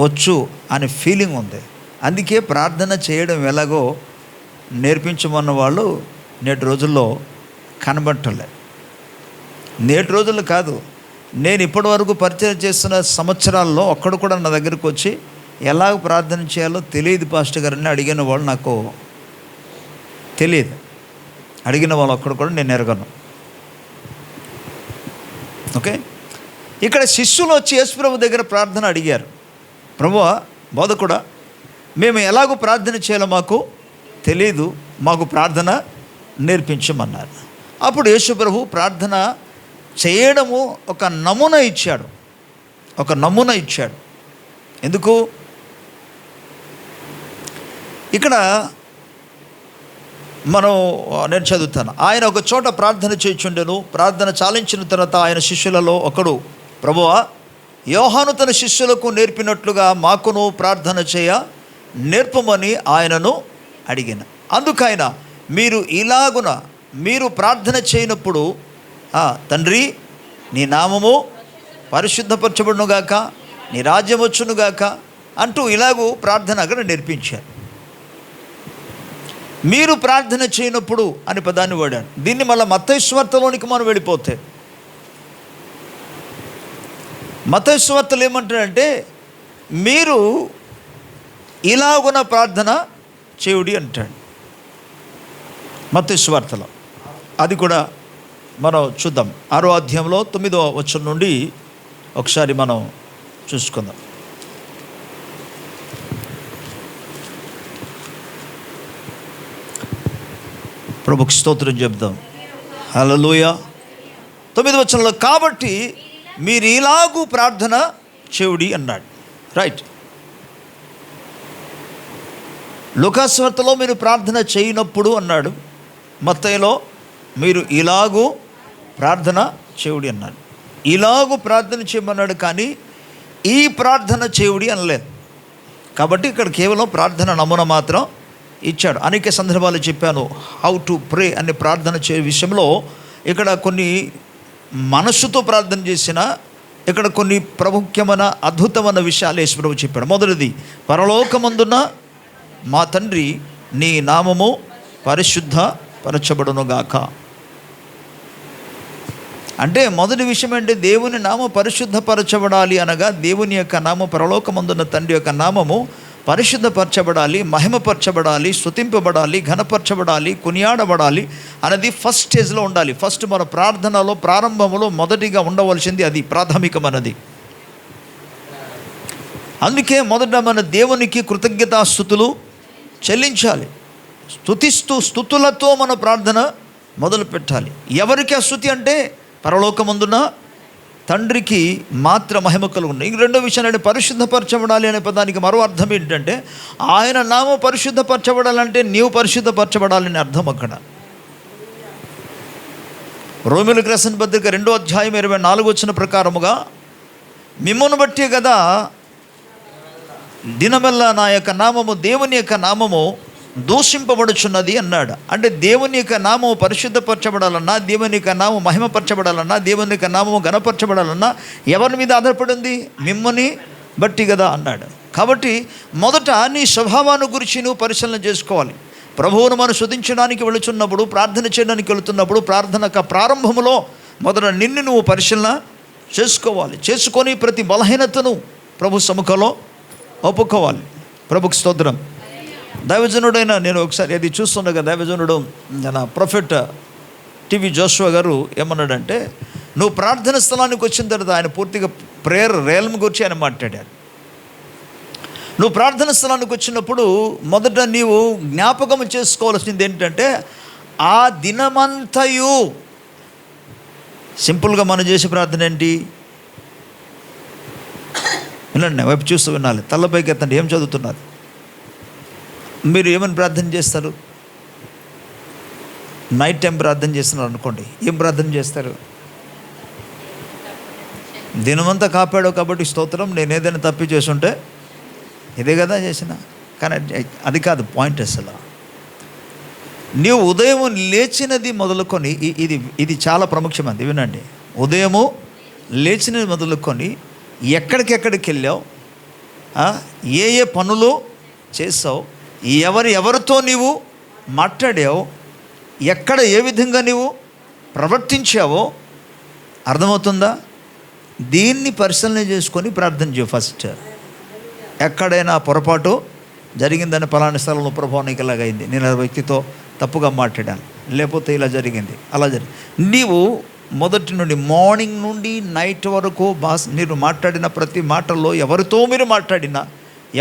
వచ్చు అనే ఫీలింగ్ ఉంది. అందుకే ప్రార్థన చేయడం ఎలాగో నేర్పించమన్న వాళ్ళు నేటి రోజుల్లో కనబట్టలే. నేటి రోజుల్లో కాదు, నేను ఇప్పటి వరకు పరిచయం చేస్తున్న సంవత్సరాల్లో ఒక్కడు కూడా నా దగ్గరికి వచ్చి ఎలాగ ప్రార్థన చేయాలో తెలియదు పాస్టర్ గారిని అడిగిన వాళ్ళు నాకు తెలియదు. అడిగిన వాళ్ళు ఒక్కడు కూడా నేను ఎరగను. ఓకే, ఇక్కడ శిష్యులు వచ్చి యేసుప్రభు దగ్గర ప్రార్థన అడిగారు, ప్రభువా బోధకుడా మేము ఎలాగో ప్రార్థన చేయాలో మాకు తెలీదు, మాకు ప్రార్థన నేర్పించమన్నారు. అప్పుడు యేసుప్రభు ప్రార్థన చేయడము ఒక నమూనా ఇచ్చాడు. ఎందుకు? ఇక్కడ నేను చదువుతాను. ఆయన ఒక చోట ప్రార్థన చేయుచుండెను. ప్రార్థన చాలించిన తర్వాత ఆయన శిష్యులలో ఒకడు, ప్రభువా యోహాను తన శిష్యులకు నేర్పినట్లుగా మాకును ప్రార్థన చేయ నేర్పమని ఆయనను అడిగిన. అందుకైన మీరు ప్రార్థన చేయనప్పుడు తండ్రి నీ నామము పరిశుద్ధపరచబడునుగాక, నీ రాజ్యం వచ్చునుగాక అంటూ ఇలాగూ ప్రార్థన అక్కడ నేర్పించారు. మీరు ప్రార్థన చేయనప్పుడు అని పదాన్ని వాడాడు. దీన్ని మళ్ళీ మత్తయి సువార్తలోనికి మనం వెళ్ళిపోతే మత్తయి సువార్తలు ఏమంటాడంటే మీరు ఇలాగున ప్రార్థన చేయుడి అంటాడు మత్తయి సువార్తలో. అది కూడా మనం చూద్దాం. 6వ అధ్యాయంలో 9వ వచనం నుండి ఒకసారి మనం చూసుకుందాం. ప్రభుకి స్తోత్రం చెప్దాం. హల్లెలూయా. 9వ వచనంలో కాబట్టి మీరు ఇలాగూ ప్రార్థన చేయుడి అన్నాడు. రైట్. లూకాసు వార్తలో మీరు ప్రార్థన చేయనప్పుడు అన్నాడు. మత్తయిలో మీరు ఇలాగూ ప్రార్థన చేయుడి అన్నాడు. ఇలాగూ ప్రార్థన చేయమన్నాడు, కానీ ఈ ప్రార్థన చేయుడి అనలేదు. కాబట్టి ఇక్కడ కేవలం ప్రార్థన నమూనా మాత్రం ఇచ్చాడు. అనేక సందర్భాలు చెప్పాను హౌ టు ప్రే అనే ప్రార్థన చే విషయంలో. ఇక్కడ కొన్ని మనస్సుతో ప్రార్థన చేసిన, ఇక్కడ కొన్ని ప్రాముఖ్యమైన అద్భుతమైన విషయాలు యేసుప్రభు చెప్పాడు. మొదటిది, పరలోకమందున్న మా తండ్రి నీ నామము పరిశుద్ధ పరచబడునుగాక. అంటే మొదటి విషయం అంటే దేవుని నామం పరిశుద్ధపరచబడాలి అనగా దేవుని యొక్క నామం, పరలోకమందున్న తండ్రి యొక్క నామము పరిశుద్ధపరచబడాలి, మహిమపరచబడాలి, స్తుతింపబడాలి, ఘనపరచబడాలి, కొనియాడబడాలి అనేది ఫస్ట్ స్టేజ్లో ఉండాలి. ఫస్ట్ మన ప్రార్థనలో ప్రారంభంలో మొదటిగా ఉండవలసింది అది, ప్రాథమికమైనది. అందుకే మొదట మన దేవునికి కృతజ్ఞతాస్తుతులు చెల్లించాలి. స్తుతులతో మన ప్రార్థన మొదలు పెట్టాలి. ఎవరికి ఆ స్తుతి అంటే పరలోకమందున తండ్రికి మాత్ర మహిమ కలుగును. ఇంక రెండో విషయం అంటే పరిశుద్ధపరచబడాలి అనే పదానికి మరో అర్థం ఏంటంటే ఆయన నామం పరిశుద్ధపరచబడాలంటే నీవు పరిశుద్ధపరచబడాలని అర్థం. అక్కడ రోమీయులకు రాసిన పత్రిక 2వ అధ్యాయం 24 వచనం ప్రకారముగా మిమ్మును బట్టే కదా దినమెల్లా నా యొక్క నామము, దేవుని యొక్క నామము దూషింపబడుచున్నది అన్నాడు. అంటే దేవుని యొక్క నామము పరిశుద్ధపరచబడాలన్నా, దేవుని యొక్క నామం మహిమపరచబడాలన్నా, దేవుని యొక్క నామము ఘనపరచబడాలన్నా ఎవరి మీద ఆధారపడింది? మిమ్మల్ని బట్టి కదా అన్నాడు. కాబట్టి మొదట నీ స్వభావాన్ని గురించి నువ్వు పరిశీలన చేసుకోవాలి. ప్రభువును మనం స్తుతించడానికి వెళుతున్నప్పుడు, ప్రార్థన చేయడానికి వెళుతున్నప్పుడు, ప్రార్థన ప్రారంభంలో మొదట నిన్ను నువ్వు పరిశీలన చేసుకోవాలి. చేసుకొని ప్రతి బలహీనతను ప్రభు సముఖంలో ఒప్పుకోవాలి. ప్రభుకి స్తోత్రం. దైవజనుడైన నేను ఒకసారి అది చూస్తుండగా దైవజనుడు మన ప్రొఫెట్ టీవీ జోషువా గారు ఏమన్నాడంటే, నువ్వు ప్రార్థన స్థలానికి వచ్చిన తర్వాత ఆయన పూర్తిగా ప్రేయర్ రేల్మ్ గురించి ఆయన మాట్లాడాడు. నువ్వు ప్రార్థన స్థలానికి వచ్చినప్పుడు మొదట నీవు జ్ఞాపకం చేసుకోవాల్సింది ఏంటంటే, ఆ దినమంతయు సింపుల్గా మనం చేసే ప్రార్థన ఏంటి? వినండి, వైపు చూస్తూ వినాలి, తలపైకి ఎత్తండి. ఏం చదువుతున్నారు మీరు? ఏమని ప్రార్థన చేస్తారు? నైట్ టైం ప్రార్థన చేస్తున్నారు అనుకోండి, ఏం ప్రార్థన చేస్తారు? దినమంతా కాపాడావు కాబట్టి స్తోత్రం, నేను ఏదైనా తప్పి చేసుంటే ఇదే కదా చేసిన. కానీ అది కాదు పాయింట్. అసలు నీవు ఉదయం లేచినది మొదలుకొని, ఇది చాలా ప్రాముఖ్యమైనది, వినండి. ఉదయము లేచినది మొదలుకొని ఎక్కడికెక్కడికి వెళ్ళావు, ఏ ఏ పనులు చేసావు, ఎవరితో నీవు మాట్లాడావు, ఎక్కడ ఏ విధంగా నీవు ప్రవర్తించావో అర్థమవుతుందా? దీన్ని పరిశీలన చేసుకొని ప్రార్థన చేయ. ఫస్ట్ ఎక్కడైనా పొరపాటు జరిగిందని, పలానా స్థలంలో ప్రభావం నీకు ఇలాగైంది, నేను ఆ వ్యక్తితో తప్పుగా మాట్లాడాను, లేకపోతే ఇలా జరిగింది, అలా జరిగింది. నీవు మొదటి నుండి మార్నింగ్ నుండి నైట్ వరకు మీరు మాట్లాడిన ప్రతి మాటల్లో ఎవరితో మీరు మాట్లాడినా,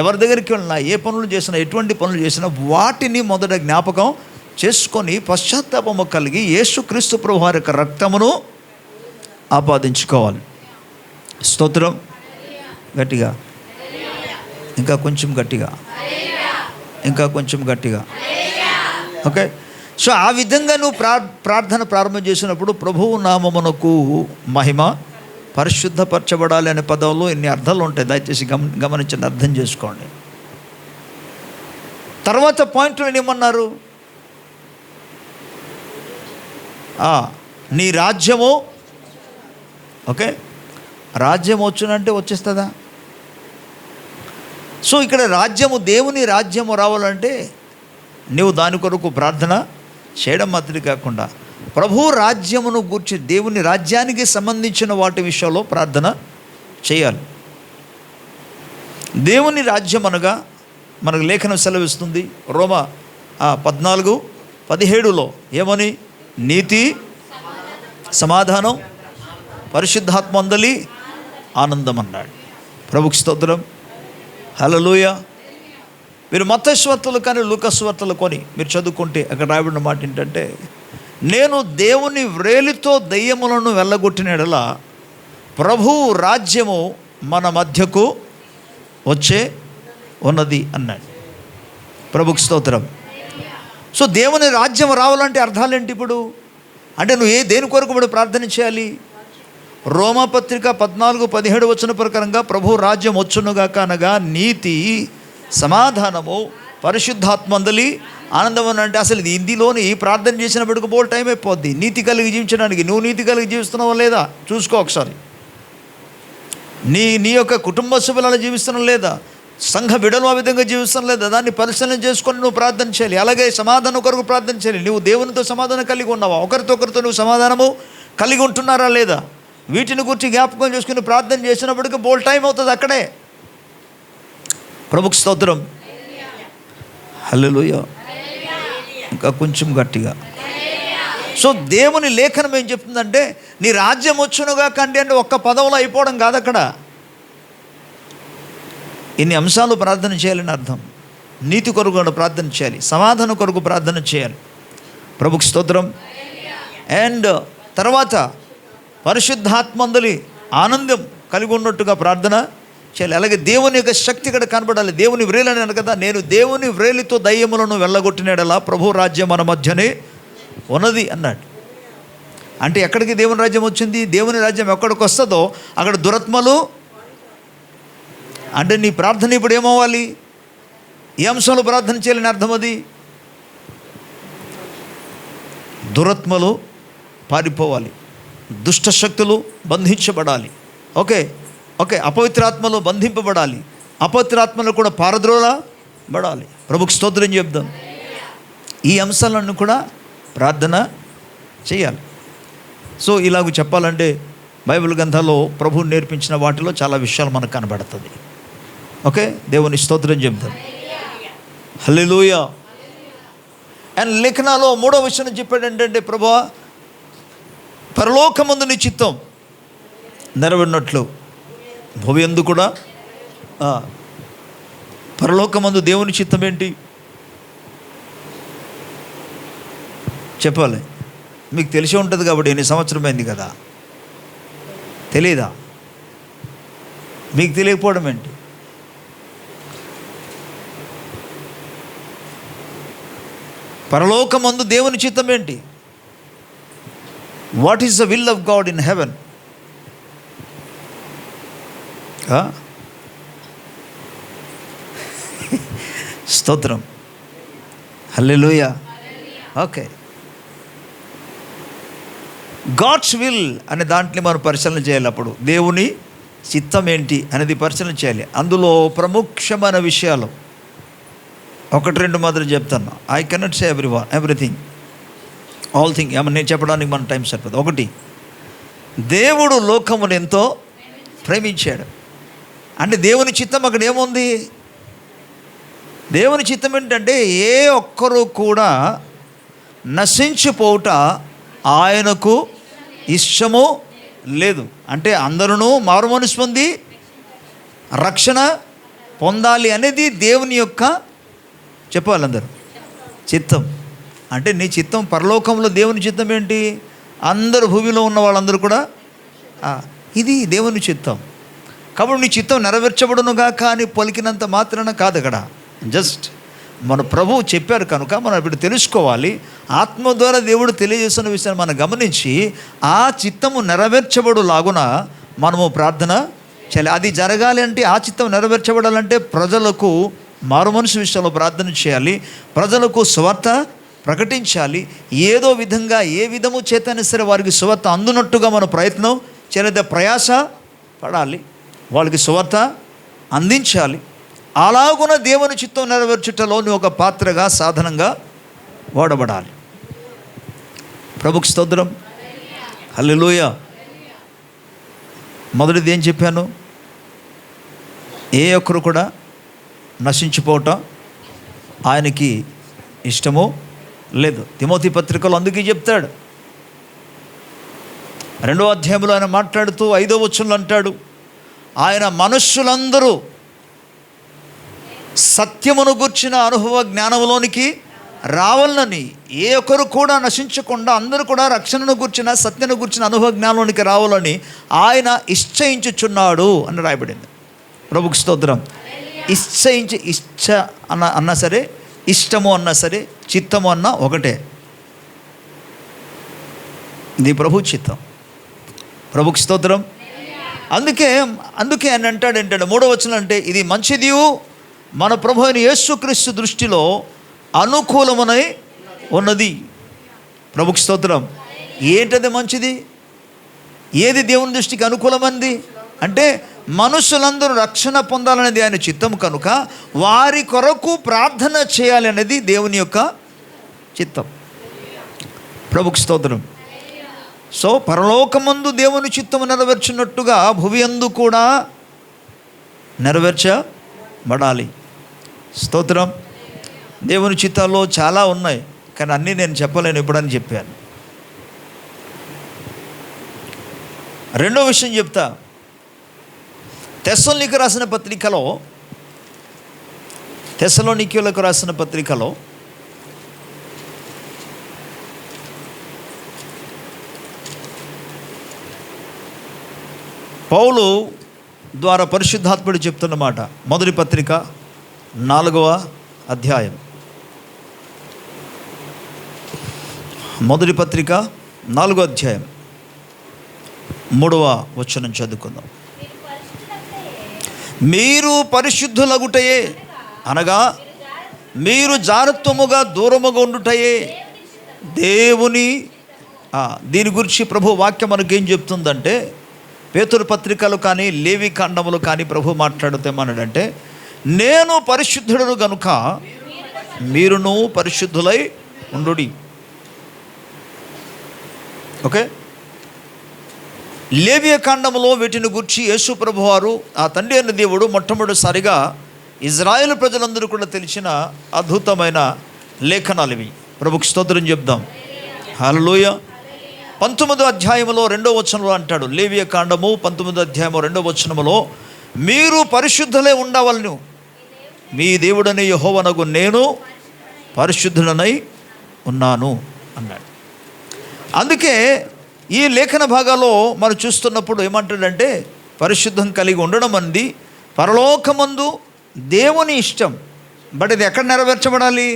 ఎవరి దగ్గరికి వెళ్ళినా, ఏ పనులు చేసినా, ఎటువంటి పనులు చేసినా వాటిని మొదట జ్ఞాపకం చేసుకొని పశ్చాత్తాపము కలిగి యేసుక్రీస్తు ప్రభువు వారి యొక్క రక్తమును ఆపాదించుకోవాలి. స్తోత్రం. గట్టిగా, ఇంకా కొంచెం గట్టిగా, ఇంకా కొంచెం గట్టిగా. ఓకే. సో ఆ విధంగా నువ్వు ప్రార్థన ప్రారంభం చేసినప్పుడు ప్రభువు నామమునకు మహిమ, పరిశుద్ధపరచబడాలి అనే పదంలో ఎన్ని అర్థాలు ఉంటాయి, దయచేసి గమనించండి, అర్థం చేసుకోండి. తర్వాత పాయింట్లో ఏమన్నారు? నీ రాజ్యము. ఓకే, రాజ్యం వచ్చునంటే వచ్చేస్తుందా? సో ఇక్కడ రాజ్యము, దేవుని రాజ్యము రావాలంటే నీవు దాని కొరకు ప్రార్థన చేయడం మాత్రమే కాకుండా ప్రభు రాజ్యమును గూర్చి, దేవుని రాజ్యానికి సంబంధించిన వాటి విషయంలో ప్రార్థన చేయాలి. దేవుని రాజ్యం అనగా మనకు లేఖనం సెలవిస్తుంది, రోమా 14:17 ఏమని? నీతి, సమాధానం, పరిశుద్ధాత్మ అందలి ఆనందం అన్నాడు. ప్రభుకి స్తోత్రం. హల్లెలూయా. మీరు మత్తయి సువార్తలు కానీ లూకా సువార్తలు కొని మీరు చదువుకుంటే అక్కడ రాయబడిన మాట ఏంటంటే, నేను దేవుని వ్రేలితో దెయ్యములను వెళ్ళగొట్టిన యెడల ప్రభువు రాజ్యము మన మధ్యకు వచ్చే ఉన్నది అన్నాడు. ప్రభుకి స్తోత్రం. సో దేవుని రాజ్యం రావాలంటే అర్థాలేంటి ఇప్పుడు? అంటే నువ్వు దేని కొరకు ఇప్పుడు ప్రార్థన చేయాలి? రోమాపత్రిక 14:17 ప్రకారంగా ప్రభు రాజ్యం వచ్చునుగాక అనగా నీతి, సమాధానము, పరిశుద్ధాత్మ అందలి ఆనందం అని. అంటే అసలు ఇందులోని ప్రార్థన చేసినప్పటికి బోల్ టైం అయిపోద్ది. నీతి కలిగి జీవించడానికి నువ్వు నీతి కలిగి జీవిస్తున్నావా లేదా చూసుకో ఒకసారి. నీ యొక్క కుటుంబ సభ్యులు అలా జీవిస్తున్నాం లేదా, సంఘ బిడలు ఆ విధంగా జీవిస్తాం లేదా, దాన్ని పరిశీలన చేసుకొని నువ్వు ప్రార్థన చేయాలి. అలాగే సమాధానం కొరకు ప్రార్థన చేయాలి. నువ్వు దేవునితో సమాధానం కలిగి ఉన్నావా? ఒకరితో నువ్వు సమాధానము కలిగి ఉంటున్నారా లేదా? వీటిని గురించి జ్ఞాపకం చేసుకుని ప్రార్థన చేసినప్పటికీ బోల్ టైం అవుతుంది అక్కడే. ప్రభుకి స్తోత్రం. హల్లెలూయా. ఇంకా కొంచెం గట్టిగా. సో దేవుని లేఖనం ఏం చెప్తుందంటే, నీ రాజ్యం వచ్చునుగా కండి అంటే ఒక్క పదంలో అయిపోవడం కాదు. అక్కడ ఇన్ని అంశాలు ప్రార్థన చేయాలని అర్థం. నీతి కొరకు ప్రార్థన చేయాలి, సమాధానం కొరకు ప్రార్థన చేయాలి. ప్రభుకి స్తోత్రం. అండ్ తర్వాత పరిశుద్ధాత్మందలి ఆనందం కలిగి ఉన్నట్టుగా ప్రార్థన చేయాలి. అలాగే దేవుని యొక్క శక్తి ఇక్కడ కనబడాలి. దేవుని వ్రేలని అను కదా, నేను దేవుని వ్రేలితో దయ్యములను వెళ్ళగొట్టినాడలా ప్రభు రాజ్యం మన మధ్యనే ఉన్నది అన్నాడు. అంటే ఎక్కడికి దేవుని రాజ్యం వచ్చింది? దేవుని రాజ్యం ఎక్కడికి వస్తుందో అక్కడ దురాత్మలు. అంటే నీ ప్రార్థన ఇప్పుడు ఏమవ్వాలి? ఏ అంశంలో ప్రార్థన చేయాలని అర్థం? అది దురాత్మలు పారిపోవాలి, దుష్ట శక్తులు బంధించబడాలి. ఓకే, అపవిత్రాత్మలు బంధింపబడాలి, అపవిత్రాత్మలు కూడా పారద్రోలబడాలి. ప్రభుకి స్తోత్రం చెప్దాం. ఈ అంశాలను కూడా ప్రార్థన చేయాలి. సో ఇలాగ చెప్పాలంటే బైబిల్ గ్రంథాల్లో ప్రభువు నేర్పించిన వాటిలో చాలా విషయాలు మనకు కనబడుతుంది. ఓకే, దేవుని స్తోత్రం చెప్దాం. హల్లెలూయా. అండ్ లేఖనాలో మూడో విషయం చెప్పాడు ఏంటంటే, ప్రభువా పరలోకమందు నీ చిత్తం నెరవేరినట్లు భూమి యందు కూడా. పరలోకమందు దేవుని చిత్తం ఏంటి చెప్పాలి. మీకు తెలిసి ఉంటుంది కాబట్టి, ఎన్ని సంవత్సరం అయింది కదా, తెలీదా? మీకు తెలియకపోవడం ఏంటి? పరలోకమందు దేవుని చిత్తం ఏంటి? What is the will of God in heaven? స్తోత్రం, హల్లెలూయా. ఓకే, గాడ్స్ విల్ అనే దాంట్లో మనం పరిశీలన చేయాలి. అప్పుడు దేవుని చిత్తం ఏంటి అనేది పరిశీలన చేయాలి. అందులో ప్రముఖమైన విషయాలు ఒకటి రెండు మాత్రం చెప్తాను. I cannot say everything, all thing. నేను చెప్పడానికి మన టైం సరిపోదు. ఒకటి, దేవుడు లోకమును ఎంతో ప్రేమించాడు. అంటే దేవుని చిత్తం అక్కడ ఏముంది? దేవుని చిత్తం ఏంటంటే ఏ ఒక్కరూ కూడా నశించిపోవుట ఆయనకు ఇష్టము లేదు. అంటే అందరూ మారుమనసు పొంది రక్షణ పొందాలి అనేది దేవుని యొక్క, చెప్పాలి అందరూ, చిత్తం. అంటే నీ చిత్తం పరలోకంలో దేవుని చిత్తం ఏంటి? అందరు భూమిలో ఉన్న వాళ్ళందరూ కూడా, ఇది దేవుని చిత్తం. కాబట్టి నీ చిత్తం నెరవేర్చబడునుగా కానీ పలికినంత మాత్రాన కాదు. అక్కడ జస్ట్ మన ప్రభువు చెప్పారు కనుక మనం ఇప్పుడు తెలుసుకోవాలి. ఆత్మ ద్వారా దేవుడు తెలియజేస్తున్న విషయాన్ని మనం గమనించి ఆ చిత్తము నెరవేర్చబడు లాగున మనము ప్రార్థన చేయాలి. అది జరగాలి అంటే, ఆ చిత్తం నెరవేర్చబడాలంటే ప్రజలకు మారుమనసు విషయంలో ప్రార్థన చేయాలి, ప్రజలకు సువార్త ప్రకటించాలి. ఏదో విధంగా ఏ విధము చేతైనా సరే వారికి సువార్త అందునట్టుగా మన ప్రయత్నం చేయాలి, ప్రయాస పడాలి, వాళ్ళకి సువార్త అందించాలి. అలాగున దేవుని చిత్తం నెరవేర్చుటలోని ఒక పాత్రగా, సాధనంగా వాడబడాలి. ప్రభుకి స్తోత్రం, హల్లెలూయా. మొదటిది ఏం చెప్పాను? ఏ ఒక్కరు కూడా నశించిపోవటం ఆయనకి ఇష్టమో లేదు. తిమోతి పత్రికలో అందుకే చెప్తాడు. 2వ అధ్యాయంలో ఆయన మాట్లాడుతూ 5వ వచనంలో అంటాడు, ఆయన మనుష్యులందరూ సత్యమును గూర్చిన అనుభవ జ్ఞానంలోనికి రావాలని, ఏ ఒక్కరు కూడా నశించకుండా అందరూ కూడా రక్షణను గూర్చిన, సత్యను గూర్చిన అనుభవ జ్ఞానంలోనికి రావాలని ఆయన ఇచ్చయించుచున్నాడు అని రాయబడింది. ప్రభుకి స్తోత్రం. ఇచ్చ అన్నా సరే, ఇష్టము అన్నా సరే, చిత్తము అన్నా ఒకటే. ఇది ప్రభు చిత్తం. ప్రభుకి స్తోత్రం. అందుకే ఆయన అంటాడు ఏంటంటే 3వ వచనం అంటే, ఇది మంచిది మన ప్రభు అయిన యేసుక్రీస్తు దృష్టిలో అనుకూలమునై ఉన్నది. ప్రభుకి స్తోత్రం. ఏంటది మంచిది? ఏది దేవుని దృష్టికి అనుకూలమైనది అంటే, మనుషులందరూ రక్షణ పొందాలనేది ఆయన చిత్తం కనుక వారి కొరకు ప్రార్థన చేయాలి అనేది దేవుని యొక్క చిత్తం. ప్రభుకి స్తోత్రం. సో పరలోకమందు దేవుని చిత్తము నెరవేర్చినట్టుగా భూమి యందు కూడా నెరవేర్చబడాలి. స్తోత్రం. దేవుని చిత్తాల్లో చాలా ఉన్నాయి, కానీ అన్నీ నేను చెప్పలేను, ఇప్పుడని చెప్పాను. రెండో విషయం చెప్తా. తెస్సలోనికీయులకు రాసిన పత్రికలో పౌలు ద్వారా పరిశుద్ధాత్ముడు చెప్తున్నమాట. మొదటి పత్రిక 4వ అధ్యాయం, మొదటి పత్రిక 4వ అధ్యాయం 3వ వచనం చదువుకుందాం. మీరు పరిశుద్ధులగుటయే, అనగా మీరు జాగ్రత్తముగా దూరముగా ఉండుటయే దేవుని. దీని గురించి ప్రభు వాక్యం మనకేం చెప్తుందంటే, పేతురు పత్రికలు కానీ లేవి కాండములు కానీ ప్రభు మాట్లాడుతామన్నాడంటే, నేను పరిశుద్ధుడు గనుక మీరును పరిశుద్ధులై ఉండుడి. ఓకే. లేవియ కాండములో వీటిని గురించి యేసు ప్రభు వారు, ఆ తండ్రి అయిన దేవుడు మొట్టమొదటిసారిగా ఇజ్రాయేలు ప్రజలందరూ కూడా తెలిసిన అద్భుతమైన లేఖనాలు ఇవి. ప్రభుకి స్తోత్రం చెప్దాం. హల్లెలూయ. 19వ అధ్యాయంలో 2వ వచనంలో అంటాడు, లేవియ కాండము 19వ అధ్యాయము 2వ వచనములో, మీరు పరిశుద్ధులే ఉండవలను, మీ దేవుడనే యెహోవానగు నేను పరిశుద్ధుడనై ఉన్నాను అన్నాడు. అందుకే ఈ లేఖన భాగాల్లో మనం చూస్తున్నప్పుడు ఏమంటాడంటే, పరిశుద్ధం కలిగి ఉండడం అనేది పరలోకమందు దేవుని ఇష్టం. బట్ ఇది ఎక్కడ నెరవేర్చబడాలి?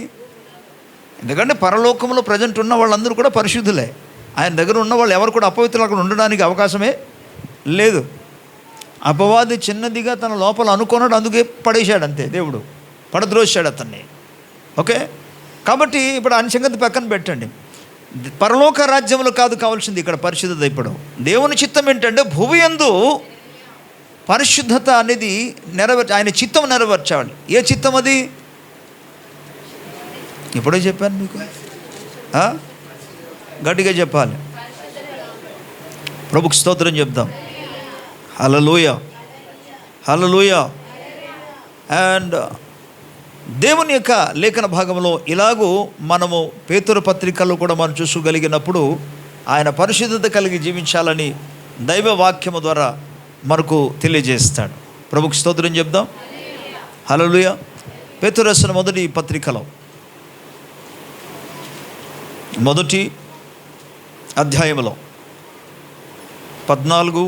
ఎందుకంటే పరలోకంలో ప్రజెంట్ ఉన్న వాళ్ళందరూ కూడా పరిశుద్ధులే. ఆయన దగ్గర ఉన్న వాళ్ళు ఎవరు కూడా అపవిత్రులు అక్కడ ఉండడానికి అవకాశమే లేదు. అపవాది చిన్నదిగా తన లోపల అనుకున్నాడు, అందుకే పడేశాడు, అంతే. దేవుడు పడద్రోశాడు అతన్ని. ఓకే, కాబట్టి ఇప్పుడు ఆయన సంగతి పక్కన పెట్టండి. పరలోక రాజ్యంలో కాదు కావాల్సింది ఇక్కడ పరిశుద్ధత. ఇప్పుడు దేవుని చిత్తం ఏంటంటే భూమి యందు పరిశుద్ధత అనేది ఆయన చిత్తం నెరవేర్చాలి. ఏ చిత్తం అది? ఇప్పుడే చెప్పాను మీకు, గట్టిగా చెప్పాలి. ప్రభుకి స్తోత్రం చెప్దాం. హల్లెలూయ, హల్లెలూయ. అండ్ దేవుని యొక్క లేఖన భాగంలో ఇలాగూ మనము పేతురు పత్రికల్లో కూడా మనం చూసుకోగలిగినప్పుడు ఆయన పరిశుద్ధత కలిగి జీవించాలని దైవ వాక్యము ద్వారా మనకు తెలియజేస్తాడు. ప్రభుకి స్తోత్రం చెప్దాం. హల్లెలూయ. పేతురు రాసిన మొదటి పత్రికలో 1వ అధ్యాయంలో 14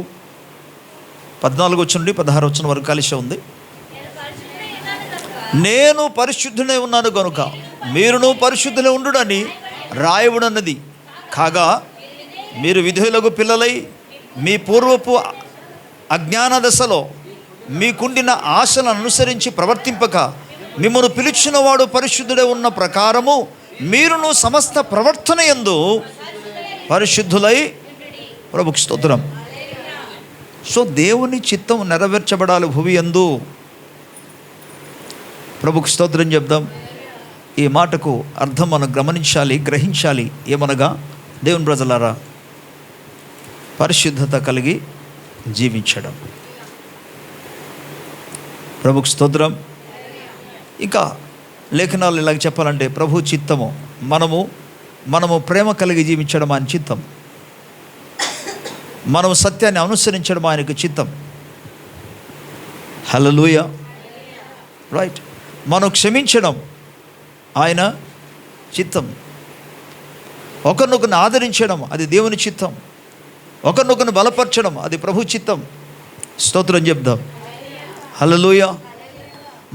నుండి 16 వచనం వరకు కలిసి ఉంది. నేను పరిశుద్ధునే ఉన్నాను గనుక మీరును పరిశుద్ధులే ఉండుడని రాయబడినది. కాగా మీరు విధేయులకు పిల్లలై మీ పూర్వపు అజ్ఞాన దశలో మీకుండిన ఆశలను అనుసరించి ప్రవర్తింపక మిమ్మల్ని పిలిచిన వాడు పరిశుద్ధుడే ఉన్న ప్రకారము మీరును సమస్త ప్రవర్తన యందు పరిశుద్ధులై. ప్రభుకి స్తోత్రం. సో దేవుని చిత్తం నెరవేర్చబడాలి భూమి యందు. ప్రభుకి స్తోత్రం చెప్దాం. ఈ మాటకు అర్థం మనం గమనించాలి, గ్రహించాలి. ఏమనగా, దేవుని ప్రజలారా, పరిశుద్ధత కలిగి జీవించడం. ప్రభుకి స్తోత్రం. ఇంకా లేఖనాలు ఇలాగ చెప్పాలంటే ప్రభు చిత్తము మనము ప్రేమ కలిగి జీవించడం ఆయన చిత్తం. మనం సత్యాన్ని అనుసరించడం ఆయనకు చిత్తం. హల్లెలూయా, రైట్. మనం క్షమించడం ఆయన చిత్తం. ఒకరినొకరిని ఆదరించడం అది దేవుని చిత్తం. ఒకరినొకరిని బలపరచడం అది ప్రభు చిత్తం. స్తోత్రం చెప్దాం. హల్లెలూయా.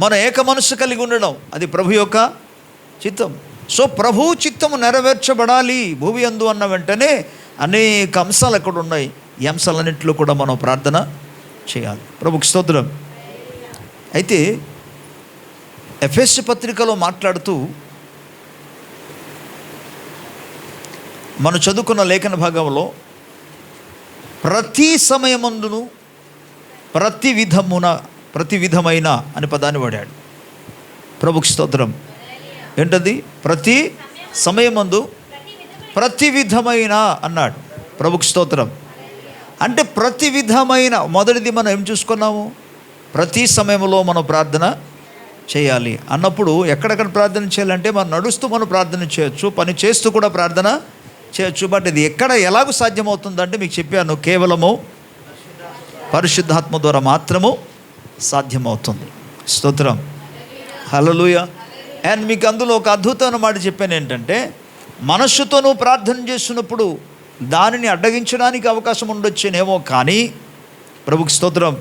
మన ఏక మనస్సు కలిగి ఉండడం అది ప్రభు యొక్క చిత్తం. సో ప్రభు చిత్తము నెరవేర్చబడాలి భూమి యందు అన్న వెంటనే అనేక అంశాలు అక్కడ ఉన్నాయి. ఈ అంశాలన్నింటిలో కూడా మనం ప్రార్థన చేయాలి. ప్రభుకి స్తోత్రం. అయితే ఎఫెసు పత్రికలో మాట్లాడుతూ మనం చదువుకున్న లేఖన భాగంలో ప్రతి సమయమందును ప్రతి విధమైన అనే పదాన్ని వాడాడు. ప్రభుకి స్తోత్రం. ఏంటది? ప్రతి సమయమందు ప్రతి విధమైన అన్నాడు. ప్రభుకి స్తోత్రం. అంటే ప్రతి విధమైన, మొదటిది మనం ఏం చూసుకున్నాము? ప్రతి సమయంలో మనం ప్రార్థన చేయాలి అన్నప్పుడు ఎక్కడెక్కడ ప్రార్థన చేయాలంటే మనం నడుస్తూ మనం ప్రార్థన చేయొచ్చు, పని చేస్తూ కూడా ప్రార్థన చేయొచ్చు. బట్ ఇది ఎక్కడ ఎలాగూ సాధ్యమవుతుందంటే మీకు చెప్పాను, కేవలము పరిశుద్ధాత్మ ద్వారా మాత్రము సాధ్యమవుతుంది. స్తోత్రం. హల్లెలూయా. అండ్ మీకు అందులో ఒక అద్భుతమైన మాట చెప్పాను ఏంటంటే, మనస్సుతో నువ్వు ప్రార్థన చేస్తున్నప్పుడు దానిని అడ్డగించడానికి అవకాశం ఉండొచ్చేనేమో, కానీ ప్రభుకి స్తోత్రం,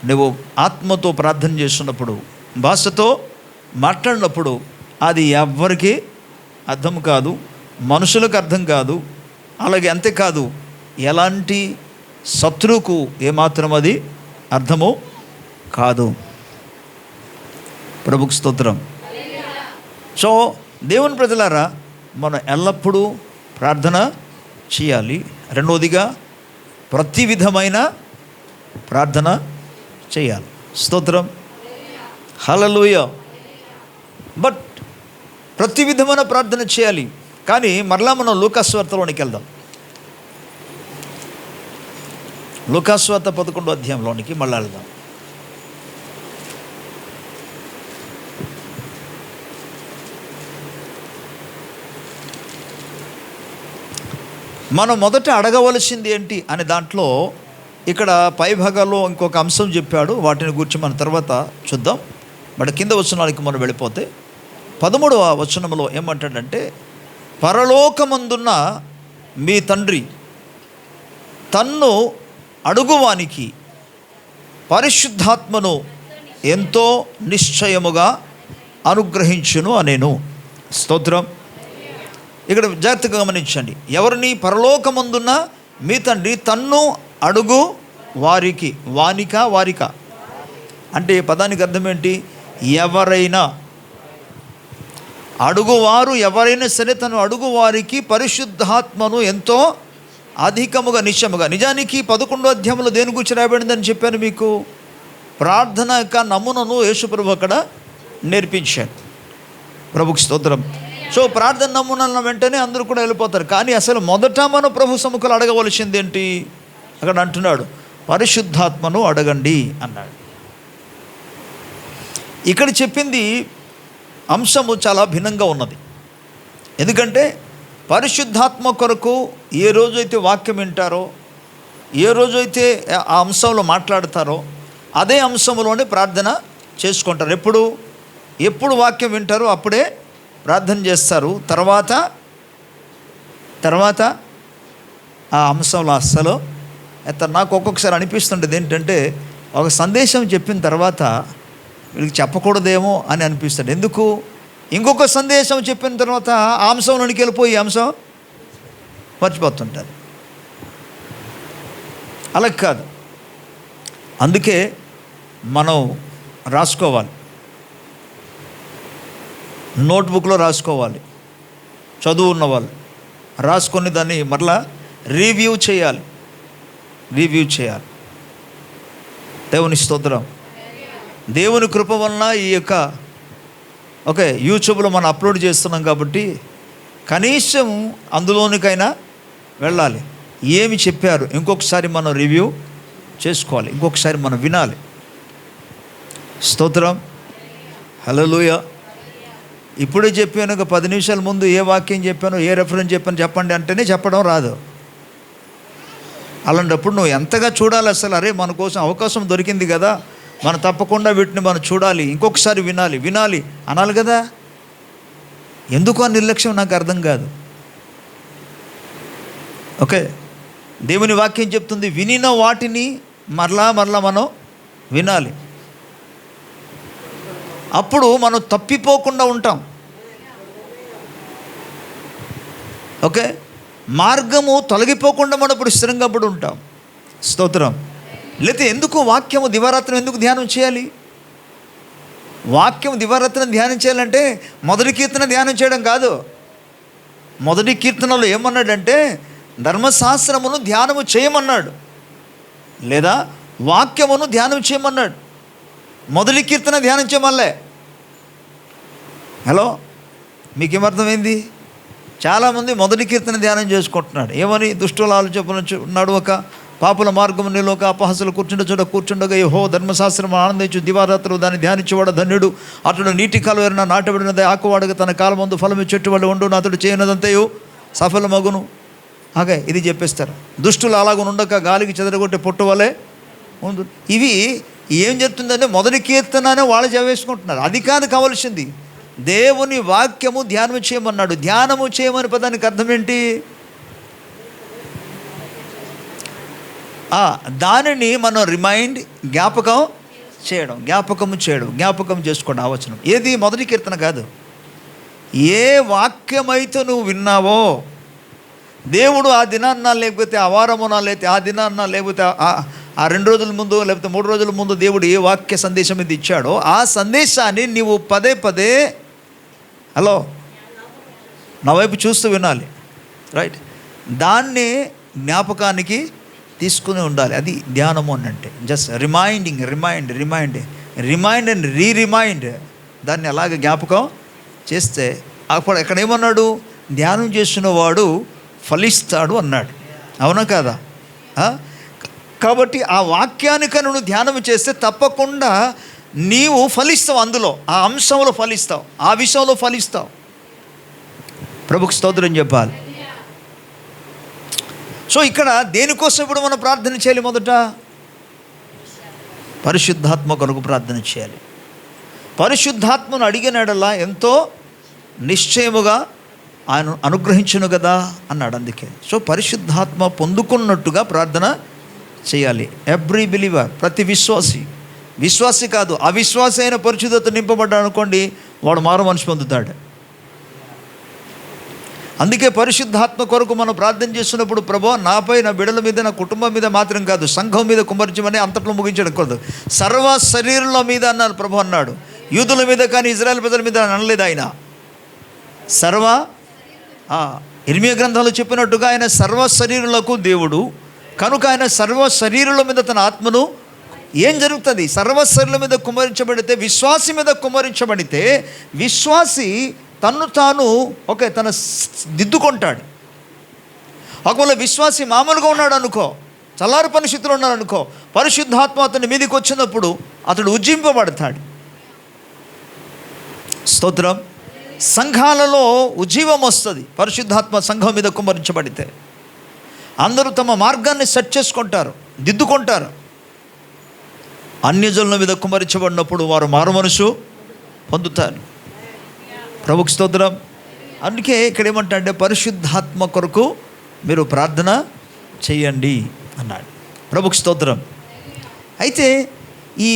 నువ్వు ఆత్మతో ప్రార్థన చేస్తున్నప్పుడు, భాషతో మాట్లాడినప్పుడు అది ఎవ్వరికీ అర్థం కాదు, మనుషులకు అర్థం కాదు. అలాగే అంతేకాదు, ఎలాంటి శత్రువుకు ఏమాత్రం అది అర్థము కాదు. ప్రభుకి స్తోత్రం. సో దేవుని ప్రజలారా, మనం ఎల్లప్పుడూ ప్రార్థన చేయాలి. రెండవదిగా ప్రతి విధమైన ప్రార్థన చేయాలి. స్తోత్రం. హల్లెలూయా. బట్ ప్రతి విధమైన ప్రార్థన చేయాలి. కానీ మరలా మనం లూకాసు వార్తలోనికి వెళ్దాం. లూకాసు వార్త 11వ అధ్యాయంలోనికి మళ్ళీ వెళ్దాం. మనం మొదట అడగవలసింది ఏంటి అనే దాంట్లో ఇక్కడ పై భాగాల్లో ఇంకొక అంశం చెప్పాడు. వాటిని గురించి మన తర్వాత చూద్దాం. బట్ కింద వచనానికి మనం వెళ్ళిపోతే 13వ వచనంలో ఏమంటాడంటే, పరలోకమందున్న మీ తండ్రి తన్ను అడుగువానికి పరిశుద్ధాత్మను ఎంతో నిశ్చయముగా అనుగ్రహించును అనేను. స్తోత్రం. ఇక్కడ జాగ్రత్తగా గమనించండి. ఎవరిని? పరలోకమందున్న మీ తండ్రి తన్ను అడుగు వారికి. వారిక అంటే పదానికి అర్థం ఏంటి? ఎవరైనా అడుగువారు, ఎవరైనా సరే తను అడుగు వారికి పరిశుద్ధాత్మను ఎంతో అధికముగా నిశ్చయముగా. నిజానికి 11వ అధ్యాయంలో దేని గురించి రాయబడిందని చెప్పాను మీకు. ప్రార్థన యొక్క నమూనను యేసుప్రభు అక్కడ నేర్పించాడు. ప్రభుకి స్తోత్రం. సో ప్రార్థన నమూనల వెంటనే అందరూ కూడా వెళ్ళిపోతారు. కానీ అసలు మొదట మనం ప్రభు సముఖంలో అడగవలసింది ఏంటి? అక్కడ అంటున్నాడు, పరిశుద్ధాత్మను అడగండి అన్నాడు. ఇక్కడ చెప్పింది అంశము చాలా భిన్నంగా ఉన్నది. ఎందుకంటే పరిశుద్ధాత్మ కొరకు ఏ రోజైతే వాక్యం వింటారో, ఏ రోజైతే ఆ అంశంలో మాట్లాడతారో అదే అంశంలోనే ప్రార్థన చేసుకుంటారు. ఎప్పుడు వాక్యం వింటారో అప్పుడే ప్రార్థన చేస్తారు. తర్వాత ఆ అంశంలో అస్సలు నాకు ఒక్కొక్కసారి అనిపిస్తుంటుంది ఏంటంటే, ఒక సందేశం చెప్పిన తర్వాత వీళ్ళకి చెప్పకూడదేమో అని అనిపిస్తుంది. ఎందుకు? ఇంకొక సందేశం చెప్పిన తర్వాత ఆ అంశంలోనికి వెళ్ళిపోయి అంశం మర్చిపోతుంటారు. అలా కాదు. అందుకే మనం రాసుకోవాలి, నోట్బుక్లో రాసుకోవాలి. చదువు ఉన్నవాళ్ళు రాసుకొని దాన్ని మరలా రివ్యూ చేయాలి. దేవుని స్తోత్రం. దేవుని కృప వలన ఈ యొక్క యూట్యూబ్లో మనం అప్లోడ్ చేస్తున్నాం కాబట్టి కనీసం అందులోనికైనా వెళ్ళాలి. ఏమి చెప్పారు ఇంకొకసారి మనం రివ్యూ చేసుకోవాలి, ఇంకొకసారి మనం వినాలి. స్తోత్రం. హల్లెలూయా. ఇప్పుడే చెప్పాను, ఒక 10 నిమిషాల ముందు ఏ వాక్యం చెప్పాను, ఏ రెఫరెన్స్ చెప్పాను చెప్పండి అంటేనే చెప్పడం రాదు. అలాంటప్పుడు నువ్వు ఎంతగా చూడాలి అసలు. అరే మన కోసం అవకాశం దొరికింది కదా, మనం తప్పకుండా వీటిని మనం చూడాలి, ఇంకొకసారి వినాలి అనాలి కదా. ఎందుకు ఆ నిర్లక్ష్యం నాకు అర్థం కాదు. దేవుని వాక్యం చెప్తుంది, వినిన వాటిని మరలా మనం వినాలి. అప్పుడు మనం తప్పిపోకుండా ఉంటాం. మార్గము తొలగిపోకుండా మనం ఇప్పుడు స్థిరంగా పడి ఉంటాం. స్తోత్రం. లేకపోతే ఎందుకు వాక్యము దివారాత్రం ఎందుకు ధ్యానం చేయాలి? వాక్యం దివారాత్రం ధ్యానం చేయాలంటే మొదటి కీర్తన ధ్యానం చేయడం కాదు. మొదటి కీర్తనలో ఏమన్నాడంటే ధర్మశాస్త్రమును ధ్యానము చేయమన్నాడు, లేదా వాక్యమును ధ్యానం చేయమన్నాడు. మొదటి కీర్తన ధ్యానం చేయమల్లే. హలో, మీకేమర్థమైంది? చాలామంది మొదటి కీర్తన ధ్యానం చేసుకుంటున్నాడు. ఏమని? దుష్టుల ఆలోచన ఒక పాపుల మార్గము నిలోక అపహాసులు కూర్చుండగా యెహోవా ధర్మశాస్త్రం ఆనందించు దివారాత్రులు దాన్ని ధ్యానించేవాడు ధన్యుడు. అతడు నీటి కాలువైన నాటబడినది ఆకువాడగా తన కాలమందు ఫలము చెట్టు వల్ల ఉండును. అతడు చేయనదంతయు సఫలమగును. ఇది చెప్పేస్తారు. దుష్టులు అలాగనుండక గాలికి చెదరగొట్టే పొట్టు వలె ఉంది. ఇవి ఏం చెప్తుందంటే మొదటి కీర్తననే వాళ్ళు చదివేసుకుంటున్నారు. అది కాదు కావాల్సింది. దేవుని వాక్యము ధ్యానము చేయమన్నాడు. ధ్యానము చేయమని పదానికి అర్థం ఏంటి? దానిని మనం జ్ఞాపకం చేసుకోండి. ఆవచనం ఏది? మొదటి కీర్తన కాదు. ఏ వాక్యమైతే నువ్వు విన్నావో, దేవుడు ఆ దినాన్న లేకపోతే ఆ వారమున లేకపోతే ఆ దినాన్న లేకపోతే ఆ 2 రోజుల ముందు లేకపోతే 3 రోజుల ముందు దేవుడు ఏ వాక్య సందేశం ఇది ఇచ్చాడో ఆ సందేశాన్ని నీవు పదే హలో నా వైపు చూస్తూ వినాలి. రైట్. దాన్ని జ్ఞాపకానికి తీసుకుని ఉండాలి. అది ధ్యానము అని అంటే జస్ట్ రిమైండ్ అండ్ రీరిమైండ్. దాన్ని అలాగే జ్ఞాపకం చేస్తే అప్పుడు ఎక్కడ ఏమన్నాడు? ధ్యానం చేసిన వాడు ఫలిస్తాడు అన్నాడు. అవునా కాదా? కాబట్టి ఆ వాక్యానికి నువ్వు ధ్యానం చేస్తే తప్పకుండా నీవు ఫలిస్తావు. అందులో ఆ అంశంలో ఫలిస్తావు, ఆ విషయంలో ఫలిస్తావు. ప్రభుకు స్తోత్రం చెప్పాలి. సో ఇక్కడ దేనికోసం ఇప్పుడు మనం ప్రార్థన చేయాలి? మొదట పరిశుద్ధాత్మ కొరకు ప్రార్థన చేయాలి. పరిశుద్ధాత్మను అడిగినాడల్లా ఎంతో నిశ్చయముగా ఆయన అనుగ్రహించును కదా అన్నాడు. అందుకే సో పరిశుద్ధాత్మ పొందుకున్నట్టుగా ప్రార్థన చేయాలి. ఎవ్రీ బిలీవర్, ప్రతి విశ్వాసి కాదు, అవిశ్వాసి అయిన పరిశుద్ధత నింపబడ్డాడు అనుకోండి, వాడు మారు మనసు పొందుతాడు. అందుకే పరిశుద్ధాత్మ కొరకు మనం ప్రార్థన చేస్తున్నప్పుడు, ప్రభువా నాపై, నా బిడ్డల మీద, నా కుటుంబం మీద మాత్రం కాదు, సంఘం మీద కుమ్మరించమని అంతట్లో ముగించడం కాదు, సర్వ శరీరుల మీద అన్నారు ప్రభు అన్నాడు. యూదుల మీద కానీ ఇజ్రాయెల్ ప్రజల మీద అనలేదు ఆయన. ఇర్మియా గ్రంథంలో చెప్పినట్టుగా ఆయన సర్వ శరీరులకు దేవుడు కనుక ఆయన సర్వ శరీరుల మీద తన ఆత్మను ఏం జరుగుతుంది? సర్వ శరీరుల మీద కుమ్మరించబడితే, విశ్వాసి మీద కుమ్మరించబడితే, విశ్వాసి తను తాను తన దిద్దుకుంటాడు. ఒకవేళ విశ్వాసి మామూలుగా ఉన్నాడు అనుకో, చల్లారు పరిస్థితులు ఉన్నాడు అనుకో, పరిశుద్ధాత్మ అతని మీదకి వచ్చినప్పుడు అతడు ఉజ్జింపబడతాడు. స్తోత్రం. సంఘాలలో ఉజ్జీవం వస్తుంది పరిశుద్ధాత్మ సంఘం మీద కుమ్మరించబడితే. అందరూ తమ మార్గాన్ని సెట్ చేసుకుంటారు, దిద్దుకుంటారు. అన్యజనుల మీద కుమ్మరించబడినప్పుడు వారు మారు మనసు పొందుతారు. ప్రభుకి స్తోత్రం. అందుకే ఇక్కడ ఏమంటాడంటే పరిశుద్ధాత్మ కొరకు మీరు ప్రార్థన చేయండి అన్నాడు. ప్రభుకి స్తోత్రం. అయితే ఈ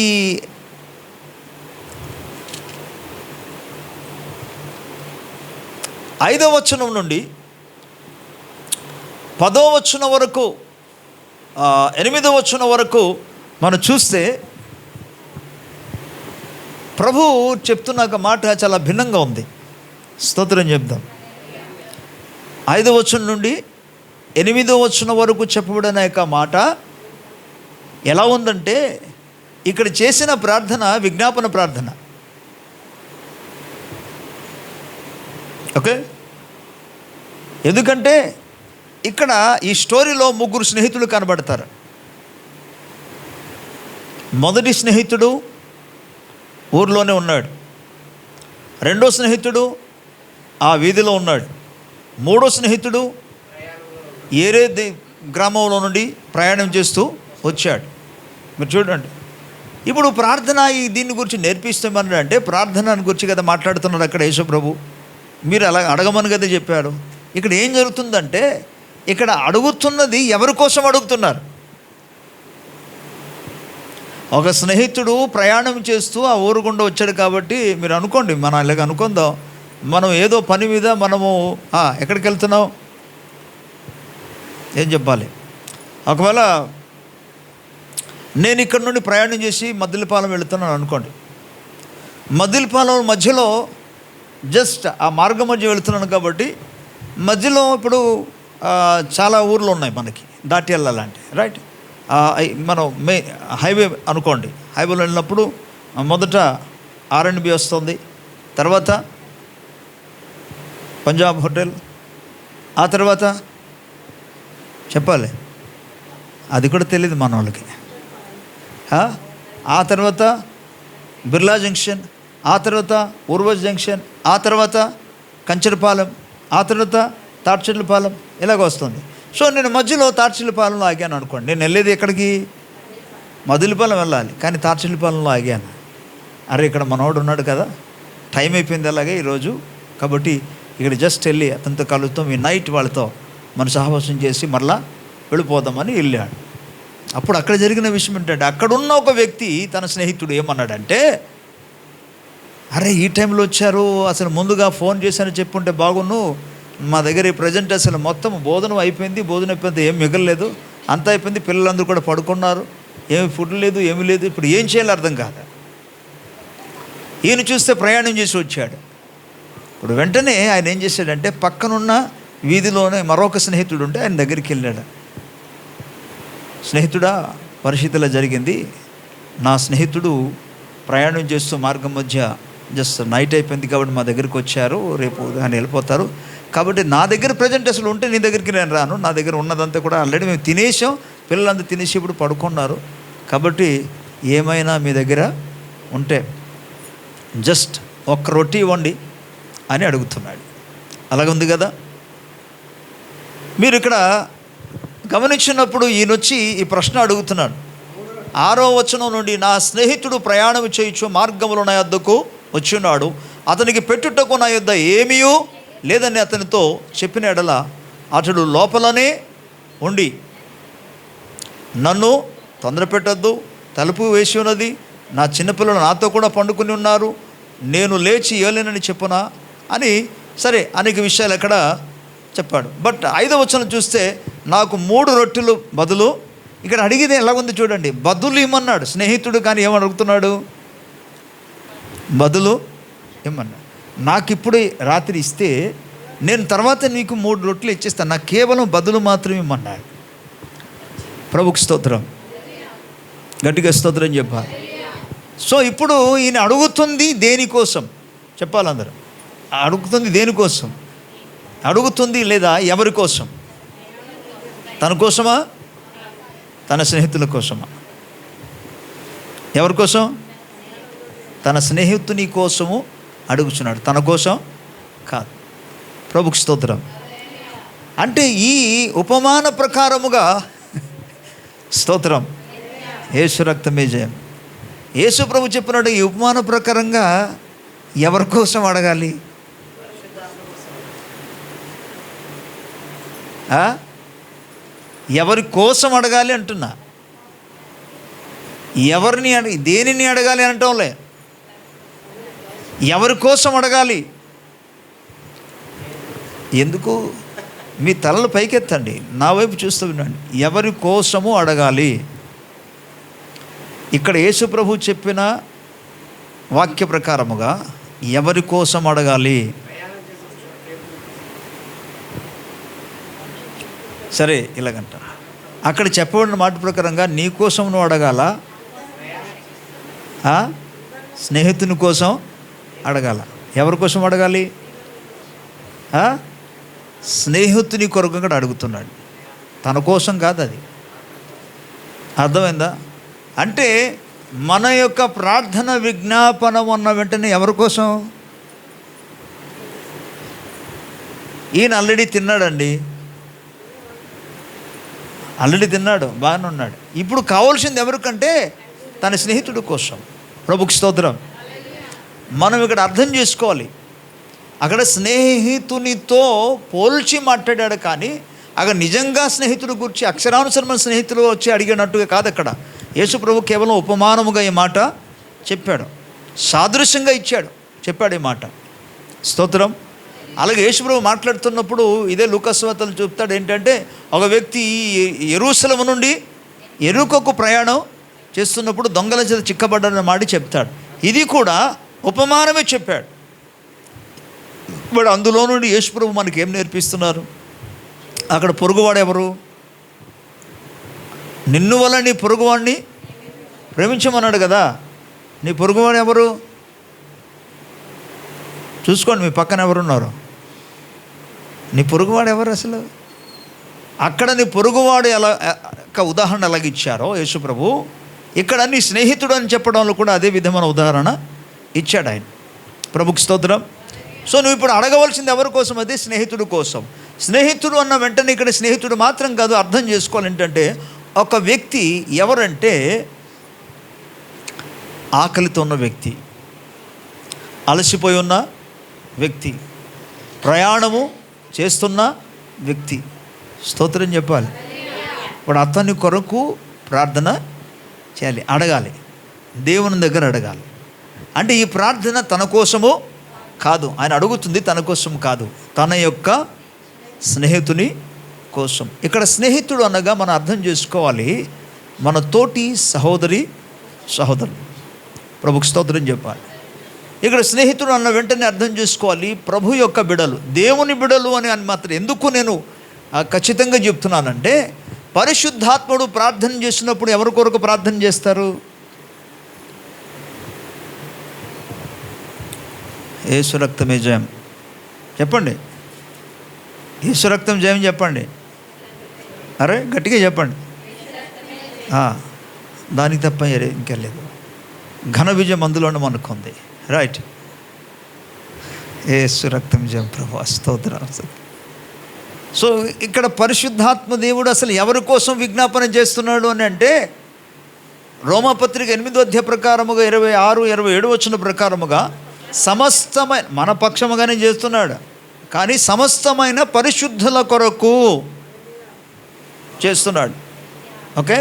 5వ వచనం నుండి 10వ వచనం వరకు, 8వ వచనం వరకు మనం చూస్తే ప్రభు చెప్తున్న ఒక మాట చాలా భిన్నంగా ఉంది. స్తోత్రం చెప్దాం. 5వ వచనం నుండి 8వ వచనం వరకు చెప్పబడిన యొక్క మాట ఎలా ఉందంటే, ఇక్కడ చేసిన ప్రార్థన విజ్ఞాపన ప్రార్థన. ఓకే, ఎందుకంటే ఇక్కడ ఈ స్టోరీలో 3 స్నేహితులు కనబడతారు. మొదటి స్నేహితుడు ఊర్లోనే ఉన్నాడు, రెండో స్నేహితుడు ఆ వీధిలో ఉన్నాడు, మూడో స్నేహితుడు ఏరే గ్రామంలో నుండి ప్రయాణం చేస్తూ వచ్చాడు. మీరు చూడండి, ఇప్పుడు ప్రార్థన దీని గురించి నేర్పిస్తామని అంటే ప్రార్థన గురించి కదా మాట్లాడుతున్నాడు అక్కడ యేసు ప్రభు. మీరు అలా అడగమని కదా చెప్పాడు. ఇక్కడ ఏం జరుగుతుందంటే, ఇక్కడ అడుగుతున్నది ఎవరి కోసం అడుగుతున్నారు? ఒక స్నేహితుడు ప్రయాణం చేస్తూ ఆ ఊరు గుండా వచ్చాడు కాబట్టి మీరు అనుకోండి, మనం ఇలాగ అనుకుందాం, మనం ఏదో పని మీద మనము ఎక్కడికి వెళ్తున్నాం ఏం చెప్పాలి. ఒకవేళ నేను ఇక్కడ నుండి ప్రయాణం చేసి మద్దిలపాలెం వెళుతున్నాను అనుకోండి. మద్దిలపాలెం మధ్యలో జస్ట్ ఆ మార్గం మధ్య వెళుతున్నాను కాబట్టి మధ్యలో ఇప్పుడు చాలా ఊర్లు ఉన్నాయి మనకి దాటి వెళ్ళాలంటే, రైట్? మనం హైవే అనుకోండి. హైవేలో వెళ్ళినప్పుడు మొదట R&B వస్తుంది, తర్వాత పంజాబ్ హోటల్, ఆ తర్వాత చెప్పాలి, అది కూడా తెలియదు మన వాళ్ళకి. ఆ తర్వాత బిర్లా జంక్షన్, ఆ తర్వాత ఊర్వశి జంక్షన్, ఆ తర్వాత కంచరపాలెం, ఆ తర్వాత తాడ్చెట్లపాలెం, ఇలాగ వస్తుంది. సో నేను మధ్యలో తాడ్చెట్లపాలెంలో ఆగాను అనుకోండి. నేను వెళ్ళేది ఎక్కడికి? మదిలిపాలెం వెళ్ళాలి, కానీ తాడ్చెట్లపాలెంలో ఆగాను. అరే ఇక్కడ మనోడు ఉన్నాడు కదా, టైం అయిపోయింది అలాగే ఈరోజు, కాబట్టి ఇక్కడ జస్ట్ వెళ్ళి అతనితో కలుద్దాం, ఈ నైట్ వాళ్ళతో మన సహవాసం చేసి మరలా వెళ్ళిపోదామని వెళ్ళాడు. అప్పుడు అక్కడ జరిగిన విషయం ఏంటంటే, అక్కడున్న ఒక వ్యక్తి తన స్నేహితుడు ఏమన్నాడంటే, అరే ఈ టైంలో వచ్చారు, అసలు ముందుగా ఫోన్ చేశాను చెప్పుంటే బాగున్ను, మా దగ్గర ప్రజెంట్ అసలు మొత్తం భోజనం అయిపోయింది ఏం మిగలలేదు, అంతా అయిపోయింది, పిల్లలందరూ కూడా పడుకున్నారు, ఏమి ఫుడ్ లేదు ఏమీ లేదు, ఇప్పుడు ఏం చేయాలో అర్థం కాదు. ఈయన చూస్తే ప్రయాణం చేసి వచ్చాడు. ఇప్పుడు వెంటనే ఆయన ఏం చేశాడంటే, పక్కనున్న వీధిలోనే మరొక స్నేహితుడు ఉంటే ఆయన దగ్గరికి వెళ్ళాడు. స్నేహితుడా, పరిస్థితిలో జరిగింది, నా స్నేహితుడు ప్రయాణం చేస్తూ మార్గం మధ్య జస్ట్ నైట్ అయిపోయింది కాబట్టి మా దగ్గరికి వచ్చారు, రేపు ఆయన వెళ్ళిపోతారు, కాబట్టి నా దగ్గర ప్రజెంట్ అసలు ఉంటే నీ దగ్గరికి నేను రాను, నా దగ్గర ఉన్నదంతా కూడా ఆల్రెడీ మేము తినేసాం, పిల్లలంతా తినేసి ఇప్పుడు పడుకున్నారు, కాబట్టి ఏమైనా మీ దగ్గర ఉంటే జస్ట్ ఒక్క రొట్టి ఇవ్వండి అని అడుగుతున్నాడు. అలాగే ఉంది కదా. మీరు ఇక్కడ గమనించినప్పుడు ఈయనొచ్చి ఈ ప్రశ్న అడుగుతున్నాడు. 6వ వచనం నుండి, నా స్నేహితుడు ప్రయాణం చేయుచు మార్గములో నా యొద్దకు వచ్చున్నాడు, అతనికి పెట్టుటకు నా యొద్ద ఏమీ లేదని అతనితో చెప్పిన ఎడల అతడు లోపలనే ఉండి, నన్ను తొందర పెట్టద్దు, తలుపు వేసి ఉన్నది, నా చిన్నపిల్లలు నాతో కూడా పండుకుని ఉన్నారు, నేను లేచి ఏలేనని చెప్పునా అని సరే అనేక విషయాలు అక్కడ చెప్పాడు. బట్ 5వ వచనం చూస్తే, నాకు 3 రొట్టెలు బదులు, ఇక్కడ అడిగేది ఎలాగుంది చూడండి, బదులు ఇమ్మన్నాడు స్నేహితుడు. కానీ ఏమని అడుగుతున్నాడు? బదులు ఇమ్మన్నాడు. నాకు ఇప్పుడు రాత్రి ఇస్తే నేను తర్వాత నీకు 3 రొట్టెలు ఇచ్చేస్తాను, నాకు కేవలం బదులు మాత్రమే ఇమ్మన్నాడు. ప్రభుకి స్తోత్రం, గట్టిగా స్తోత్రం చెప్పాలి. సో ఇప్పుడు ఈయన అడుగుతుంది దేనికోసం చెప్పాలి అందరూ. అడుగుతుంది దేనికోసం? అడుగుతుంది లేదా ఎవరి కోసం? తన కోసమా, తన స్నేహితుల కోసమా? ఎవరి కోసం? తన స్నేహితుని కోసము అడుగుచున్నాడు, తన కోసం కాదు. ప్రభుకి స్తోత్రం. అంటే ఈ ఉపమాన ప్రకారముగా స్తోత్రం, యేసు రక్తమే జయం. యేసు ప్రభు చెప్పినట్టు ఈ ఉపమాన ప్రకారంగా ఎవరి కోసం అడగాలి? ఎవరి కోసం అడగాలి అంటున్నా. ఎవరిని దేనిని అడగాలి అంటంలే, ఎవరి కోసం అడగాలి? ఎందుకు మీ తలలు పైకెత్తండి, నా వైపు చూస్తూ వినండి. ఎవరి కోసము అడగాలి? ఇక్కడ యేసు ప్రభు చెప్పిన వాక్య ప్రకారముగా ఎవరి కోసం అడగాలి? సరే ఇలాగంట, అక్కడ చెప్పబడిన మాట ప్రకారంగా నీ కోసం నువ్వు అడగాల, స్నేహితుని కోసం అడగాల. ఎవరి కోసం అడగాలి? స్నేహితుని కొరకు కూడా అడుగుతున్నాడు, తన కోసం కాదు. అది అర్థమైందా? అంటే మన యొక్క ప్రార్థన విజ్ఞాపన ఉన్న వెంటనే ఎవరి కోసం? ఈయన ఆల్రెడీ తిన్నాడండి, ఆల్రెడీ తిన్నాడు, బాగానే ఉన్నాడు. ఇప్పుడు కావాల్సింది ఎవరికంటే తన స్నేహితుడి కోసం. ప్రభుకి స్తోత్రం. మనం ఇక్కడ అర్థం చేసుకోవాలి, అక్కడ స్నేహితునితో పోల్చి మాట్లాడాడు, కానీ అక్కడ నిజంగా స్నేహితుడు గురించి అక్షరానుసరమైన స్నేహితులు వచ్చి అడిగినట్టుగా కాదు. అక్కడ యేసు ప్రభు కేవలం ఉపమానముగా ఈ మాట చెప్పాడు, సాదృశ్యంగా చెప్పాడు ఈ మాట. స్తోత్రం. అలాగే యేసు ప్రభు మాట్లాడుతున్నప్పుడు ఇదే లూకాసు వార్తలు చెప్తాడు ఏంటంటే, ఒక వ్యక్తి యెరూషలేము నుండి యెరికోకు ప్రయాణం చేస్తున్నప్పుడు దొంగల చేత చిక్కబడ్డాడన్న మాట చెప్తాడు. ఇది కూడా ఉపమానమే చెప్పాడు. ఇప్పుడు అందులో నుండి యేసు ప్రభు మనకి ఏం నేర్పిస్తున్నారు? అక్కడ పొరుగువాడు ఎవరు? నిన్ను వల్ల నీ పొరుగువాడిని ప్రేమించమన్నాడు కదా. నీ పొరుగువాడు ఎవరు? చూసుకోండి, మీ పక్కన ఎవరున్నారు? నీ పొరుగువాడు ఎవరు అసలు? అక్కడ నీ పొరుగువాడు ఎలా ఉదాహరణ ఎలాగిచ్చారో యేసు ప్రభు, ఇక్కడ నీ స్నేహితుడు అని చెప్పడంలో కూడా అదే విధమైన ఉదాహరణ ఇచ్చాడు ఆయన. ప్రభుకి స్తోత్రం. సో నువ్వు ఇప్పుడు అడగవలసింది ఎవరి కోసం? అది స్నేహితుడి కోసం. స్నేహితుడు అన్న వెంటనే ఇక్కడ స్నేహితుడు మాత్రం కాదు, అర్థం చేసుకోవాలి ఏంటంటే, ఒక వ్యక్తి ఎవరంటే ఆకలితో ఉన్న వ్యక్తి, అలసిపోయి ఉన్న వ్యక్తి, ప్రయాణము చేస్తున్న వ్యక్తి. స్తోత్రం చెప్పాలి. ఇప్పుడు అతని కొరకు ప్రార్థన చేయాలి, అడగాలి, దేవుని దగ్గర అడగాలి. అంటే ఈ ప్రార్థన తన కోసము కాదు, ఆయన అడుగుతుంది తన కోసం కాదు, తన యొక్క స్నేహితుని కోసం. ఇక్కడ స్నేహితుడు అనగా మనం అర్థం చేసుకోవాలి, మన తోటి సహోదరుడు. ప్రభుకి స్తోత్రం చెప్పాలి. ఇక్కడ స్నేహితుడు అన్న వెంటనే అర్థం చేసుకోవాలి, ప్రభు యొక్క బిడలు, దేవుని బిడలు అని మాత్రం ఎందుకు నేను ఖచ్చితంగా చెప్తున్నానంటే, పరిశుద్ధాత్ముడు ప్రార్థన చేసినప్పుడు ఎవరి కొరకు ప్రార్థన చేస్తారు? యేసు రక్తమే జయం చెప్పండి. యేసు రక్తం జయం చెప్పండి. అరే గట్టిగా చెప్పండి. దానికి తప్ప ఇంకెళ్ళలేదు. ఘన విజయం అందులోనే మనకుంది. రైట్. యేసు రక్తం జయం ప్రభు. స్తోత్రం. సో ఇక్కడ పరిశుద్ధాత్మ దేవుడు అసలు ఎవరి కోసం విజ్ఞాపన చేస్తున్నాడు అని అంటే, రోమాపత్రిక 8వ అధ్యాయ ప్రకారముగా 26, 27 వచనం ప్రకారముగా సమస్తమైన మన పక్షముగానే చేస్తున్నాడు, కానీ సమస్తమైన పరిశుద్ధుల కొరకు చేస్తున్నాడు. ఓకే,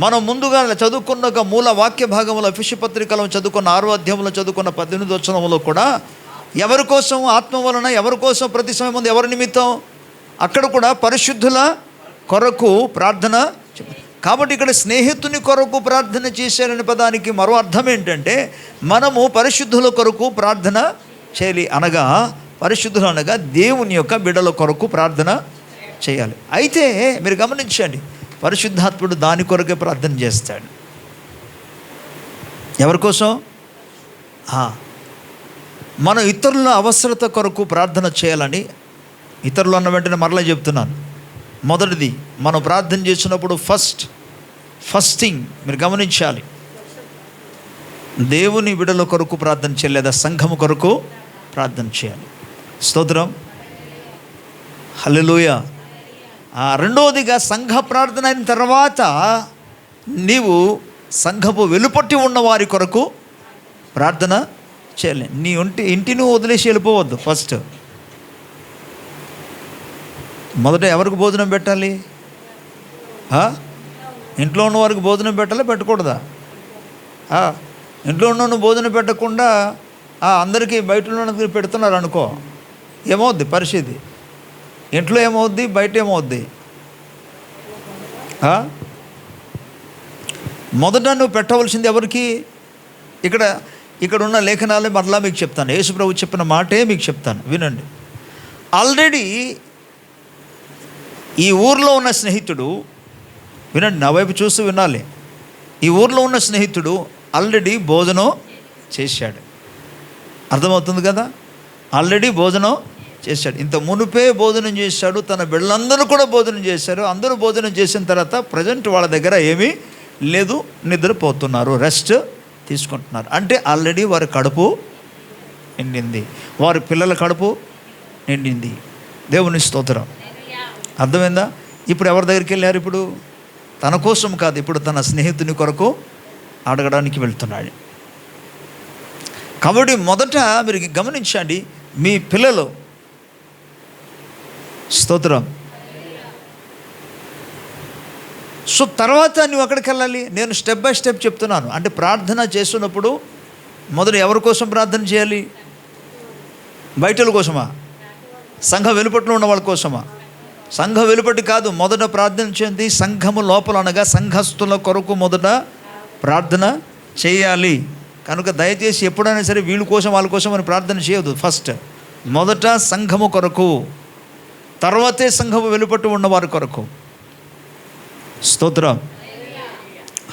మనం ముందుగా చదువుకున్న ఒక మూల వాక్య భాగంలో ఎఫెసీ పత్రికలో చదువుకున్న 6వ అధ్యాయంలో చదువుకున్న 18వ వచనంలో కూడా ఎవరి కోసం, ఆత్మ వలన ఎవరి కోసం, ప్రతి సమయం ముందు ఎవరి నిమిత్తం, అక్కడ కూడా పరిశుద్ధుల కొరకు ప్రార్థన. కాబట్టి ఇక్కడ స్నేహితుని కొరకు ప్రార్థన చేశారనే పదానికి మరో అర్థం ఏంటంటే, మనము పరిశుద్ధుల కొరకు ప్రార్థన చేయాలి. అనగా పరిశుద్ధులు అనగా దేవుని యొక్క బిడ్డల కొరకు ప్రార్థన చేయాలి. అయితే మీరు గమనించండి, పరిశుద్ధాత్ముడు దాని కొరకే ప్రార్థన చేస్తాడు. ఎవరి కోసం? మనం ఇతరుల అవసరత కొరకు ప్రార్థన చేయాలని, ఇతరులు అన్న వెంటనే మరలా చెప్తున్నాను, మొదటిది మనం ప్రార్థన చేసినప్పుడు ఫస్ట్ థింగ్ మీరు గమనించాలి, దేవుని బిడ్డల కొరకు ప్రార్థన చేయాలి, లేదా సంఘము కొరకు ప్రార్థన చేయాలి. స్తోత్రం, హల్లెలూయా. రెండవదిగా సంఘ ప్రార్థన అయిన తర్వాత నీవు సంఘపు వెలుపట్టి ఉన్న వారి కొరకు ప్రార్థన చేయాలి. నీ ఇంటిని వదిలేసి వెళ్ళిపోవద్దు. ఫస్ట్ మొదట ఎవరికి భోజనం పెట్టాలి? ఇంట్లో ఉన్న వారికి భోజనం పెట్టాలి, పెట్టకూడదా? ఇంట్లో ఉన్న భోజనం పెట్టకుండా అందరికీ బయట ఉన్న పెడుతున్నారు అనుకో, ఏమవుద్ది పరిస్థితి? ఇంట్లో ఏమవుద్ది, బయట ఏమవుద్ది? మొదట నువ్వు పెట్టవలసింది ఎవరికి? ఇక్కడ ఉన్న లేఖనాలే మరలా మీకు చెప్తాను, యేసు ప్రభు చెప్పిన మాటే మీకు చెప్తాను, వినండి. ఆల్రెడీ ఈ ఊర్లో ఉన్న స్నేహితుడు, వినండి, నా వైపు చూస్తూ వినాలి, ఈ ఊర్లో ఉన్న స్నేహితుడు ఆల్రెడీ భోజనం చేశాడు. అర్థమవుతుంది కదా? ఆల్రెడీ భోజనం చేశాడు, ఇంత మునుపే భోజనం చేశాడు, తన బిడ్డలందరూ కూడా భోజనం చేశారు. అందరూ భోజనం చేసిన తర్వాత ప్రజెంట్ వాళ్ళ దగ్గర ఏమీ లేదు, నిద్రపోతున్నారు, రెస్ట్ తీసుకుంటున్నారు. అంటే ఆల్రెడీ వారి కడుపు నిండింది, వారి పిల్లల కడుపు నిండింది. దేవుని స్తోత్రం. అర్థమైందా? ఇప్పుడు ఎవరి దగ్గరికి వెళ్ళారు? ఇప్పుడు తన కోసం కాదు, ఇప్పుడు తన స్నేహితుని కొరకు అడగడానికి వెళ్తున్నాడు. కాబట్టి మొదట మీరు గమనించండి, మీ పిల్లలు, స్తోత్రం. సో తర్వాత నువ్వు అక్కడికి వెళ్ళాలి. నేను స్టెప్ బై స్టెప్ చెప్తున్నాను. అంటే ప్రార్థన చేస్తున్నప్పుడు మొదట ఎవరి కోసం ప్రార్థన చేయాలి? బయటల కోసమా? సంఘ వెలుపట్లో ఉన్న వాళ్ళ కోసమా? సంఘ వెలుపటి కాదు, మొదట ప్రార్థన చేయండి సంఘము లోపల, అనగా సంఘస్థుల కొరకు మొదట ప్రార్థన చేయాలి. కనుక దయచేసి ఎప్పుడైనా సరే వీళ్ళ కోసం వాళ్ళ కోసం అని ప్రార్థన చేయదు. ఫస్ట్ మొదట సంఘము కొరకు, తర్వాతే సంఘము వెలుపట్టు ఉన్నవారి కొరకు. స్తోత్రం,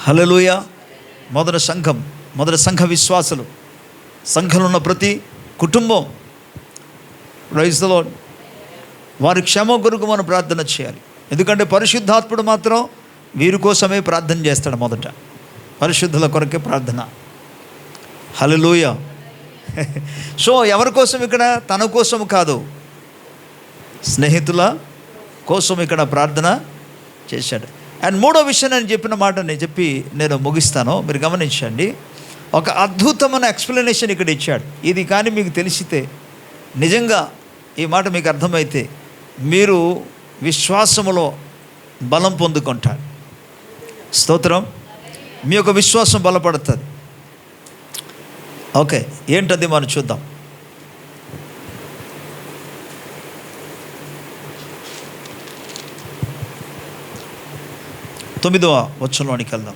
హల్లెలూయా. మొదట సంఘం, మొదట సంఘ విశ్వాసులు, సంఘంలో ఉన్న ప్రతి కుటుంబం, ప్రైజ్ ది లార్డ్, వారి క్షమ కొరకు మనం ప్రార్థన చేయాలి. ఎందుకంటే పరిశుద్ధాత్ముడు మాత్రం వీరి కోసమే ప్రార్థన చేస్తాడు. మొదట పరిశుద్ధుల కొరకే ప్రార్థన. హల్లెలూయా. సో ఎవరి కోసం ఇక్కడ? తన కోసం కాదు, స్నేహితుల కోసం ఇక్కడ ప్రార్థన చేశాడు. అండ్ మూడో విషయం నేను చెప్పిన మాట నేను ముగిస్తాను. మీరు గమనించండి, ఒక అద్భుతమైన ఎక్స్ప్లెనేషన్ ఇక్కడ ఇచ్చాడు. ఇది కానీ మీకు తెలిసితే, నిజంగా ఈ మాట మీకు అర్థమైతే, మీరు విశ్వాసములో బలం పొందుకుంటారు. స్తోత్రం. మీ యొక్క విశ్వాసం బలపడుతుంది. ఓకే, ఏంటది మనం చూద్దాం. తొమ్మిదవ వచనంలోనికి వెళ్దాం.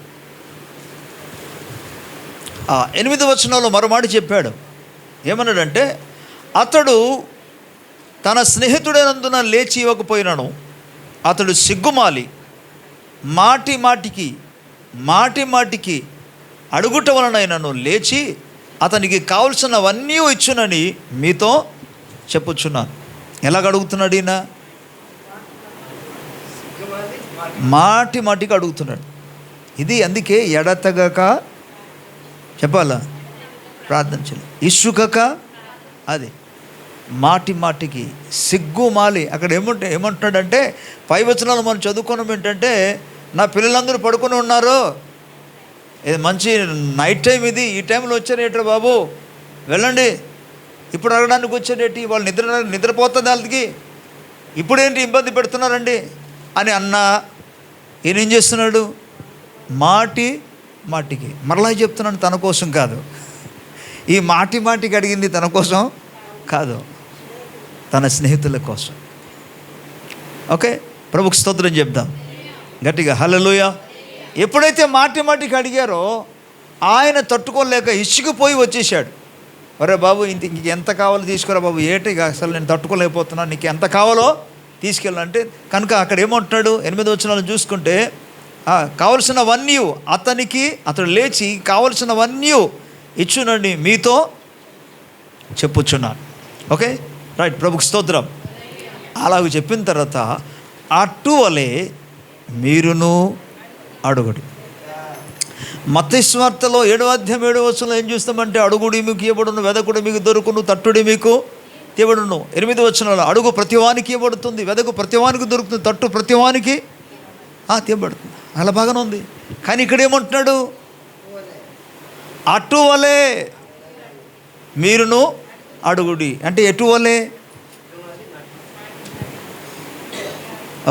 8వ వచనంలో మరో మాట చెప్పాడు. ఏమన్నాడంటే, అతడు తన స్నేహితుడైనందున లేచి ఇవ్వకపోయినాను, అతడు సిగ్గుమాలి మాటి మాటికి అడుగుట వలనైనను లేచి అతనికి కావలసినవన్నీ ఇచ్చునని మీతో చెప్పుచున్నాను. ఎలాగ అడుగుతున్నాడు ఈయన? మాటికి అడుగుతున్నాడు. ఇది అందుకే ఎడతెగక చెప్పాలా ప్రార్థన చేయాలి, ఇసుకక. అది మాటి మాటికి సిగ్గుమాలి. అక్కడ ఏమంటున్నాడంటే పై వచనాలు మనం చదువుకోవడం ఏంటంటే, నా పిల్లలందరూ పడుకొని ఉన్నారు, ఇది మంచి నైట్ టైం, ఇది ఈ టైంలో వచ్చారేట్రా బాబు, వెళ్ళండి, ఇప్పుడు అడగడానికి వచ్చారేంటి, వాళ్ళు నిద్రపోతుంది వాళ్ళకి, ఇప్పుడేంటి ఇబ్బంది పెడుతున్నారండి అని అన్నా ఈయన ఏం చేస్తున్నాడు, మాటికి మరలా చెప్తున్నాను, తన కోసం కాదు. ఈ మాటికి అడిగింది తన కోసం కాదు, తన స్నేహితుల కోసం. ఓకే, ప్రభుకి స్తోత్రం చెప్దాం గట్టిగా, హల్లెలూయా. ఎప్పుడైతే మాటికి అడిగారో ఆయన తట్టుకోలేక ఇసుకుపోయి వచ్చేసాడు. ఒరే బాబు, ఇంక ఎంత కావాలో తీసుకురా బాబు, ఏటి అసలు నేను తట్టుకోలేకపోతున్నాను, నీకు ఎంత కావాలో తీసుకెళ్ళాలంటే కనుక అక్కడ ఏమంటున్నాడు 8వ వచనాలు చూసుకుంటే, కావలసినవన్నీ అతడు లేచి కావలసినవన్నీ ఇచ్చునండి మీతో చెప్పుచున్నాను. ఓకే, రైట్, ప్రభుకి స్తోత్రం. అలాగ చెప్పిన తర్వాత అటువలే మీరును అడుగుడి. మత్తయి సువార్తలో 7వ అధ్యాయం 7వ వచనంలో ఏం చూస్తామంటే, అడుగుడి మీకు ఇవ్వబడును, వెదకుడి మీకు దొరుకును, తట్టుడి మీకు తీయబడును. 8వ వచనంలో అడుగు ప్రతివానికి ఇవ్వబడుతుంది, వెదకు ప్రతివానికి దొరుకుతుంది, తట్టు ప్రతివానికి తీయబడుతుంది. అలా బాగానే ఉంది. కానీ ఇక్కడ ఏమంటున్నాడు, అటువలే మీరును అడుగుడి అంటే ఎటువలే?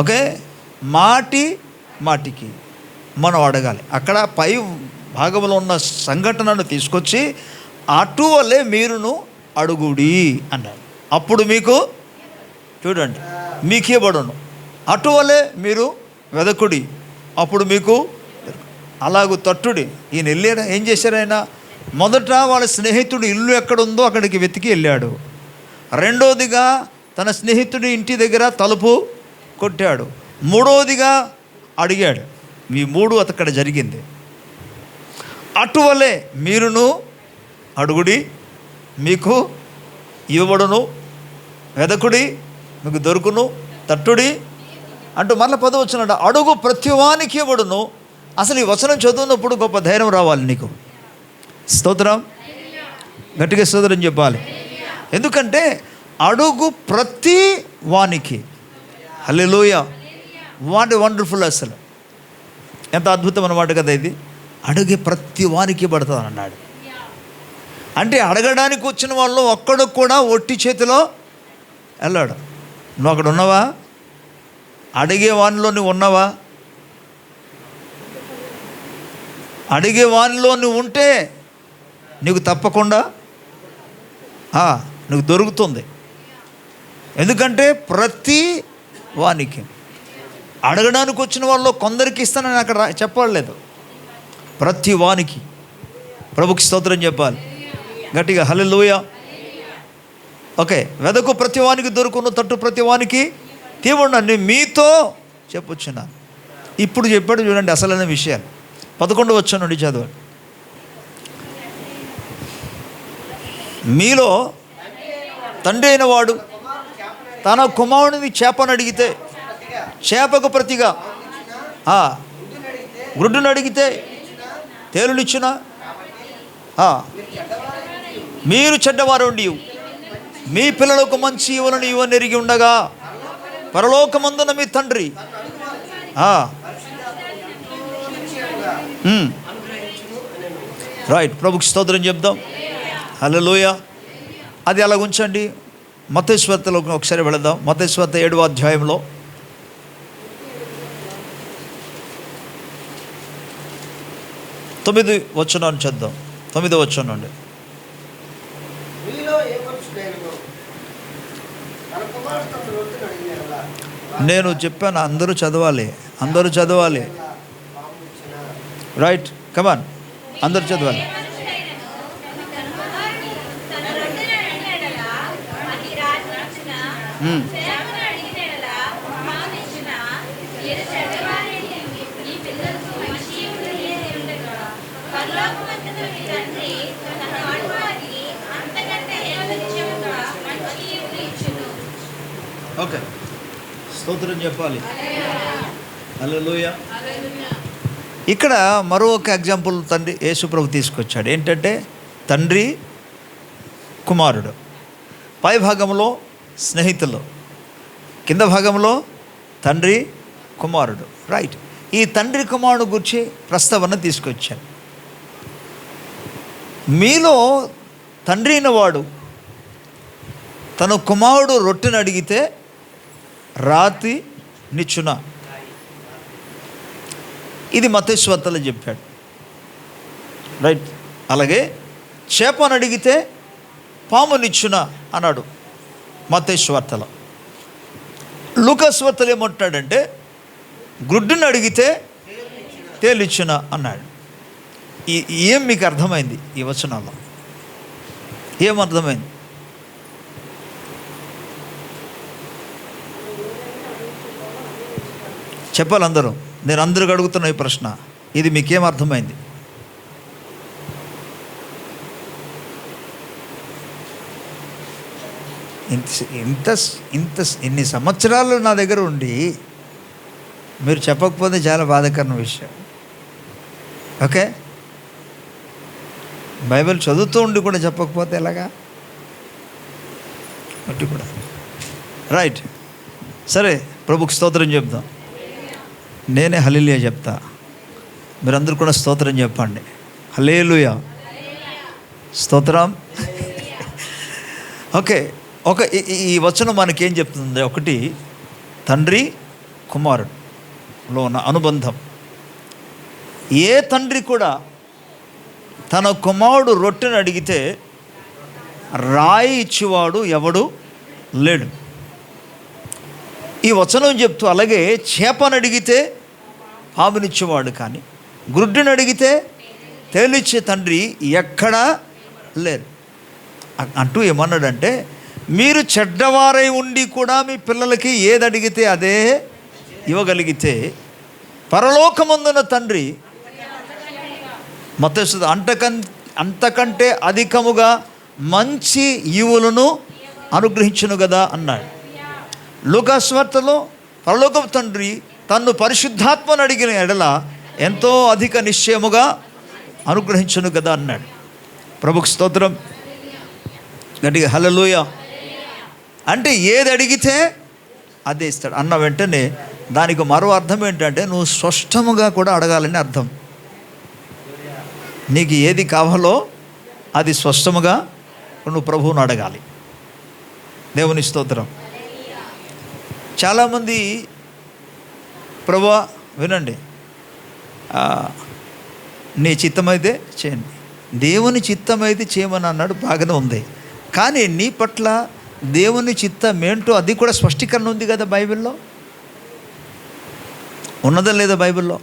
ఓకే, మాటికి మనం అడగాలి. అక్కడ పై భాగంలో ఉన్న సంఘటనను తీసుకొచ్చి అటువలే మీరును అడుగుడి అన్నాడు. అప్పుడు మీకు చూడండి మీకు ఇవ్వబడును, అటువలే మీరు వెదకుడి అప్పుడు మీకు, అలాగూ తట్టుడి. ఈయన వెళ్ళాడు, ఏం చేశారు ఆయన? మొదట వాళ్ళ స్నేహితుడు ఇల్లు ఎక్కడుందో అక్కడికి వెతికి వెళ్ళాడు. రెండోదిగా తన స్నేహితుడి ఇంటి దగ్గర తలుపు కొట్టాడు. మూడోదిగా అడిగాడు. ఈ 3 అక్కడ జరిగింది. అటువలే మీరును అడుగుడి మీకు ఇవ్వబడును, వెదకుడి మీకు దొరుకును, తట్టుడి అంటూ మరల 10వ వచనం, అడుగు ప్రతివానికి ఇవ్వబడును. అసలు ఈ వచనం చదువున్నప్పుడు గొప్ప ధైర్యం రావాలి నీకు. స్తోత్రం, గట్టిగా స్తోత్రం చెప్పాలి. ఎందుకంటే అడుగు ప్రతి వానికి, హల్లెలూయా, వాట్ వండర్ఫుల్. అసలు ఎంత అద్భుతం అన్నమాట కదా ఇది. అడిగే ప్రతి వానికి పడుతుంది అన్నాడు. అంటే అడగడానికి వచ్చిన వాళ్ళు ఒక్కడు కూడా ఒట్టి చేతిలో వెళ్ళాడు. నువ్వు అక్కడ ఉన్నావా? అడిగే వానిలో నువ్వు ఉన్నావా? అడిగే వానిలో నువ్వు ఉంటే నీకు తప్పకుండా నీకు దొరుకుతుంది. ఎందుకంటే ప్రతి వానికి, అడగడానికి వచ్చిన వాళ్ళు కొందరికి ఇస్తానని అక్కడ చెప్పలేదు, ప్రతి వానికి. ప్రభుకి స్తోత్రం చెప్పాలి గట్టిగా, హల్లెలూయా. ఓకే, వెదకు ప్రతి వానికి దొరుకును, తట్టు ప్రతి వానికి తీయబడును మీతో చెప్పుచున్నాను. ఇప్పుడు చెప్పాడు చూడండి అసలైన విషయాలు. 11వ వచనం నుండి చదవండి. మీలో తండ్రి అయిన వాడు తన కుమారుడిని చేపను అడిగితే చేపకు ప్రతిగా గుడ్డును అడిగితే తేలునిచ్చునా? మీరు చెడ్డవారు మీ పిల్లలకు మంచి ఇవ్వలను ఇవ్వని ఎరిగి ఉండగా పరలోకమందున మీ తండ్రి రైట్, ప్రభుకి స్తోత్రం చెప్దాం, హల్లెలూయా. అది అలా ఉంచండి. మత్తయి సువార్తలో ఒకసారి వెళదాం. మత్తయి సువార్త 7వ అధ్యాయంలో 9వ వచనాన్ని చదువుదాం. 9వ వచనం నుండి. నేను చెప్పాను అందరూ చదవాలి. రైట్, కమాన్, అందరూ చదవాలి. ఓకే, స్తోత్రం చెప్పాలి, హల్లెలూయా. ఇక్కడ మరో ఒక ఎగ్జాంపుల్ తండ్రి యేసు ప్రభు తీసుకొచ్చాడు. ఏంటంటే తండ్రి కుమారుడు. పై భాగంలో స్నేహితులు, కింద భాగంలో తండ్రి కుమారుడు. రైట్. ఈ తండ్రి కుమారుడు గురించి ప్రస్తావన తీసుకొచ్చాను. మీలో తండ్రి అయిన వాడు తన కుమారుడు రొట్టెను అడిగితే రాతి నిచ్చున. ఇది మత్తయి సువార్తలో చెప్పాడు. రైట్. అలాగే చేపను అడిగితే పాము నిచ్చున అన్నాడు మత్తయి సువార్తలో. లూకా సువార్తలో ఏమంటాడంటే గుడ్డును అడిగితే తేలిచ్చున అన్నాడు. ఏం మీకు అర్థమైంది ఈ వచనాల్లో? ఏమర్థమైంది? చెప్పాలి అందరూ. నేను అందరికి అడుగుతున్న ఈ ప్రశ్న, ఇది మీకేం అర్థమైంది? ఇన్ని సంవత్సరాలు నా దగ్గర ఉండి మీరు చెప్పకపోతే చాలా బాధాకరమైన విషయం. ఓకే, బైబిల్ చదువుతూ ఉండి కూడా చెప్పకపోతే ఎలాగా? అటు కూడా రైట్. సరే, ప్రభుకి స్తోత్రం చెప్దాం. నేనే హల్లెలూయా చెప్తా, మీరందరూ కూడా స్తోత్రం చెప్పండి. హల్లెలూయా, స్తోత్రం. ఓకే, ఈ వచనం మనకేం చెప్తుంది? ఒకటి, తండ్రి కుమారుడులో ఉన్న అనుబంధం. ఏ తండ్రి కూడా తన కుమారుడు రొట్టెను అడిగితే రాయి ఇచ్చేవాడు ఎవడు లేడు. ఈ వచనం చెప్తూ, అలాగే చేపను అడిగితే పామునిచ్చేవాడు కానీ గుడ్డును అడిగితే తేలిచ్చే తండ్రి ఎక్కడా లేరు అంటూ ఏమన్నాడంటే, మీరు చెడ్డవారై ఉండి కూడా మీ పిల్లలకి ఏది అడిగితే అదే ఇవ్వగలిగితే పరలోకమందున తండ్రి మత్తయి అంతకంటే అధికముగా మంచి ఈవులను అనుగ్రహించును కదా అన్నాడు. లూకా సువార్తలో పరలోకపు తండ్రి తన్ను పరిశుద్ధాత్మను అడిగిన ఎడల ఎంతో అధిక నిశ్చయముగా అనుగ్రహించును కదా అన్నాడు. ప్రభుకు స్తోత్రం. గట్టిగా హల్లెలూయా. అంటే ఏది అడిగితే అదే ఇస్తాడు అన్న వెంటనే దానికి మరో అర్థం ఏంటంటే, నువ్వు స్పష్టముగా కూడా అడగాలని అర్థం. నీకు ఏది కావాలో అది స్పష్టముగా నువ్వు ప్రభువును అడగాలి. దేవుని స్తోత్రం. చాలామంది, ప్రభువా వినండి, నీ చిత్తమైతే చేయండి, దేవుని చిత్తమైతే చేయమని అన్నాడు, బాగానే ఉంది. కానీ నీ పట్ల దేవుని చిత్తం ఏంటో అది కూడా స్పష్టీకరణ ఉంది కదా బైబిల్లో. ఉన్నదా లేదా బైబిల్లో?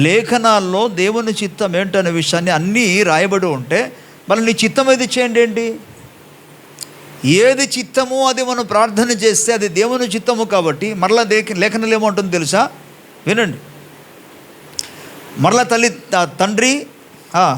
లేఖనాల్లో దేవుని చిత్తం ఏంటనే విషయాన్ని అన్నీ రాయబడి ఉంటే మరి నీ చిత్తం ఏది చేయండి ఏంటి? ఏది చిత్తమో అది మనం ప్రార్థన చేస్తే అది దేవుని చిత్తము. కాబట్టి మరలా లేఖనాలు ఏమంటుందో తెలుసా? వినండి. మరలా తండ్రి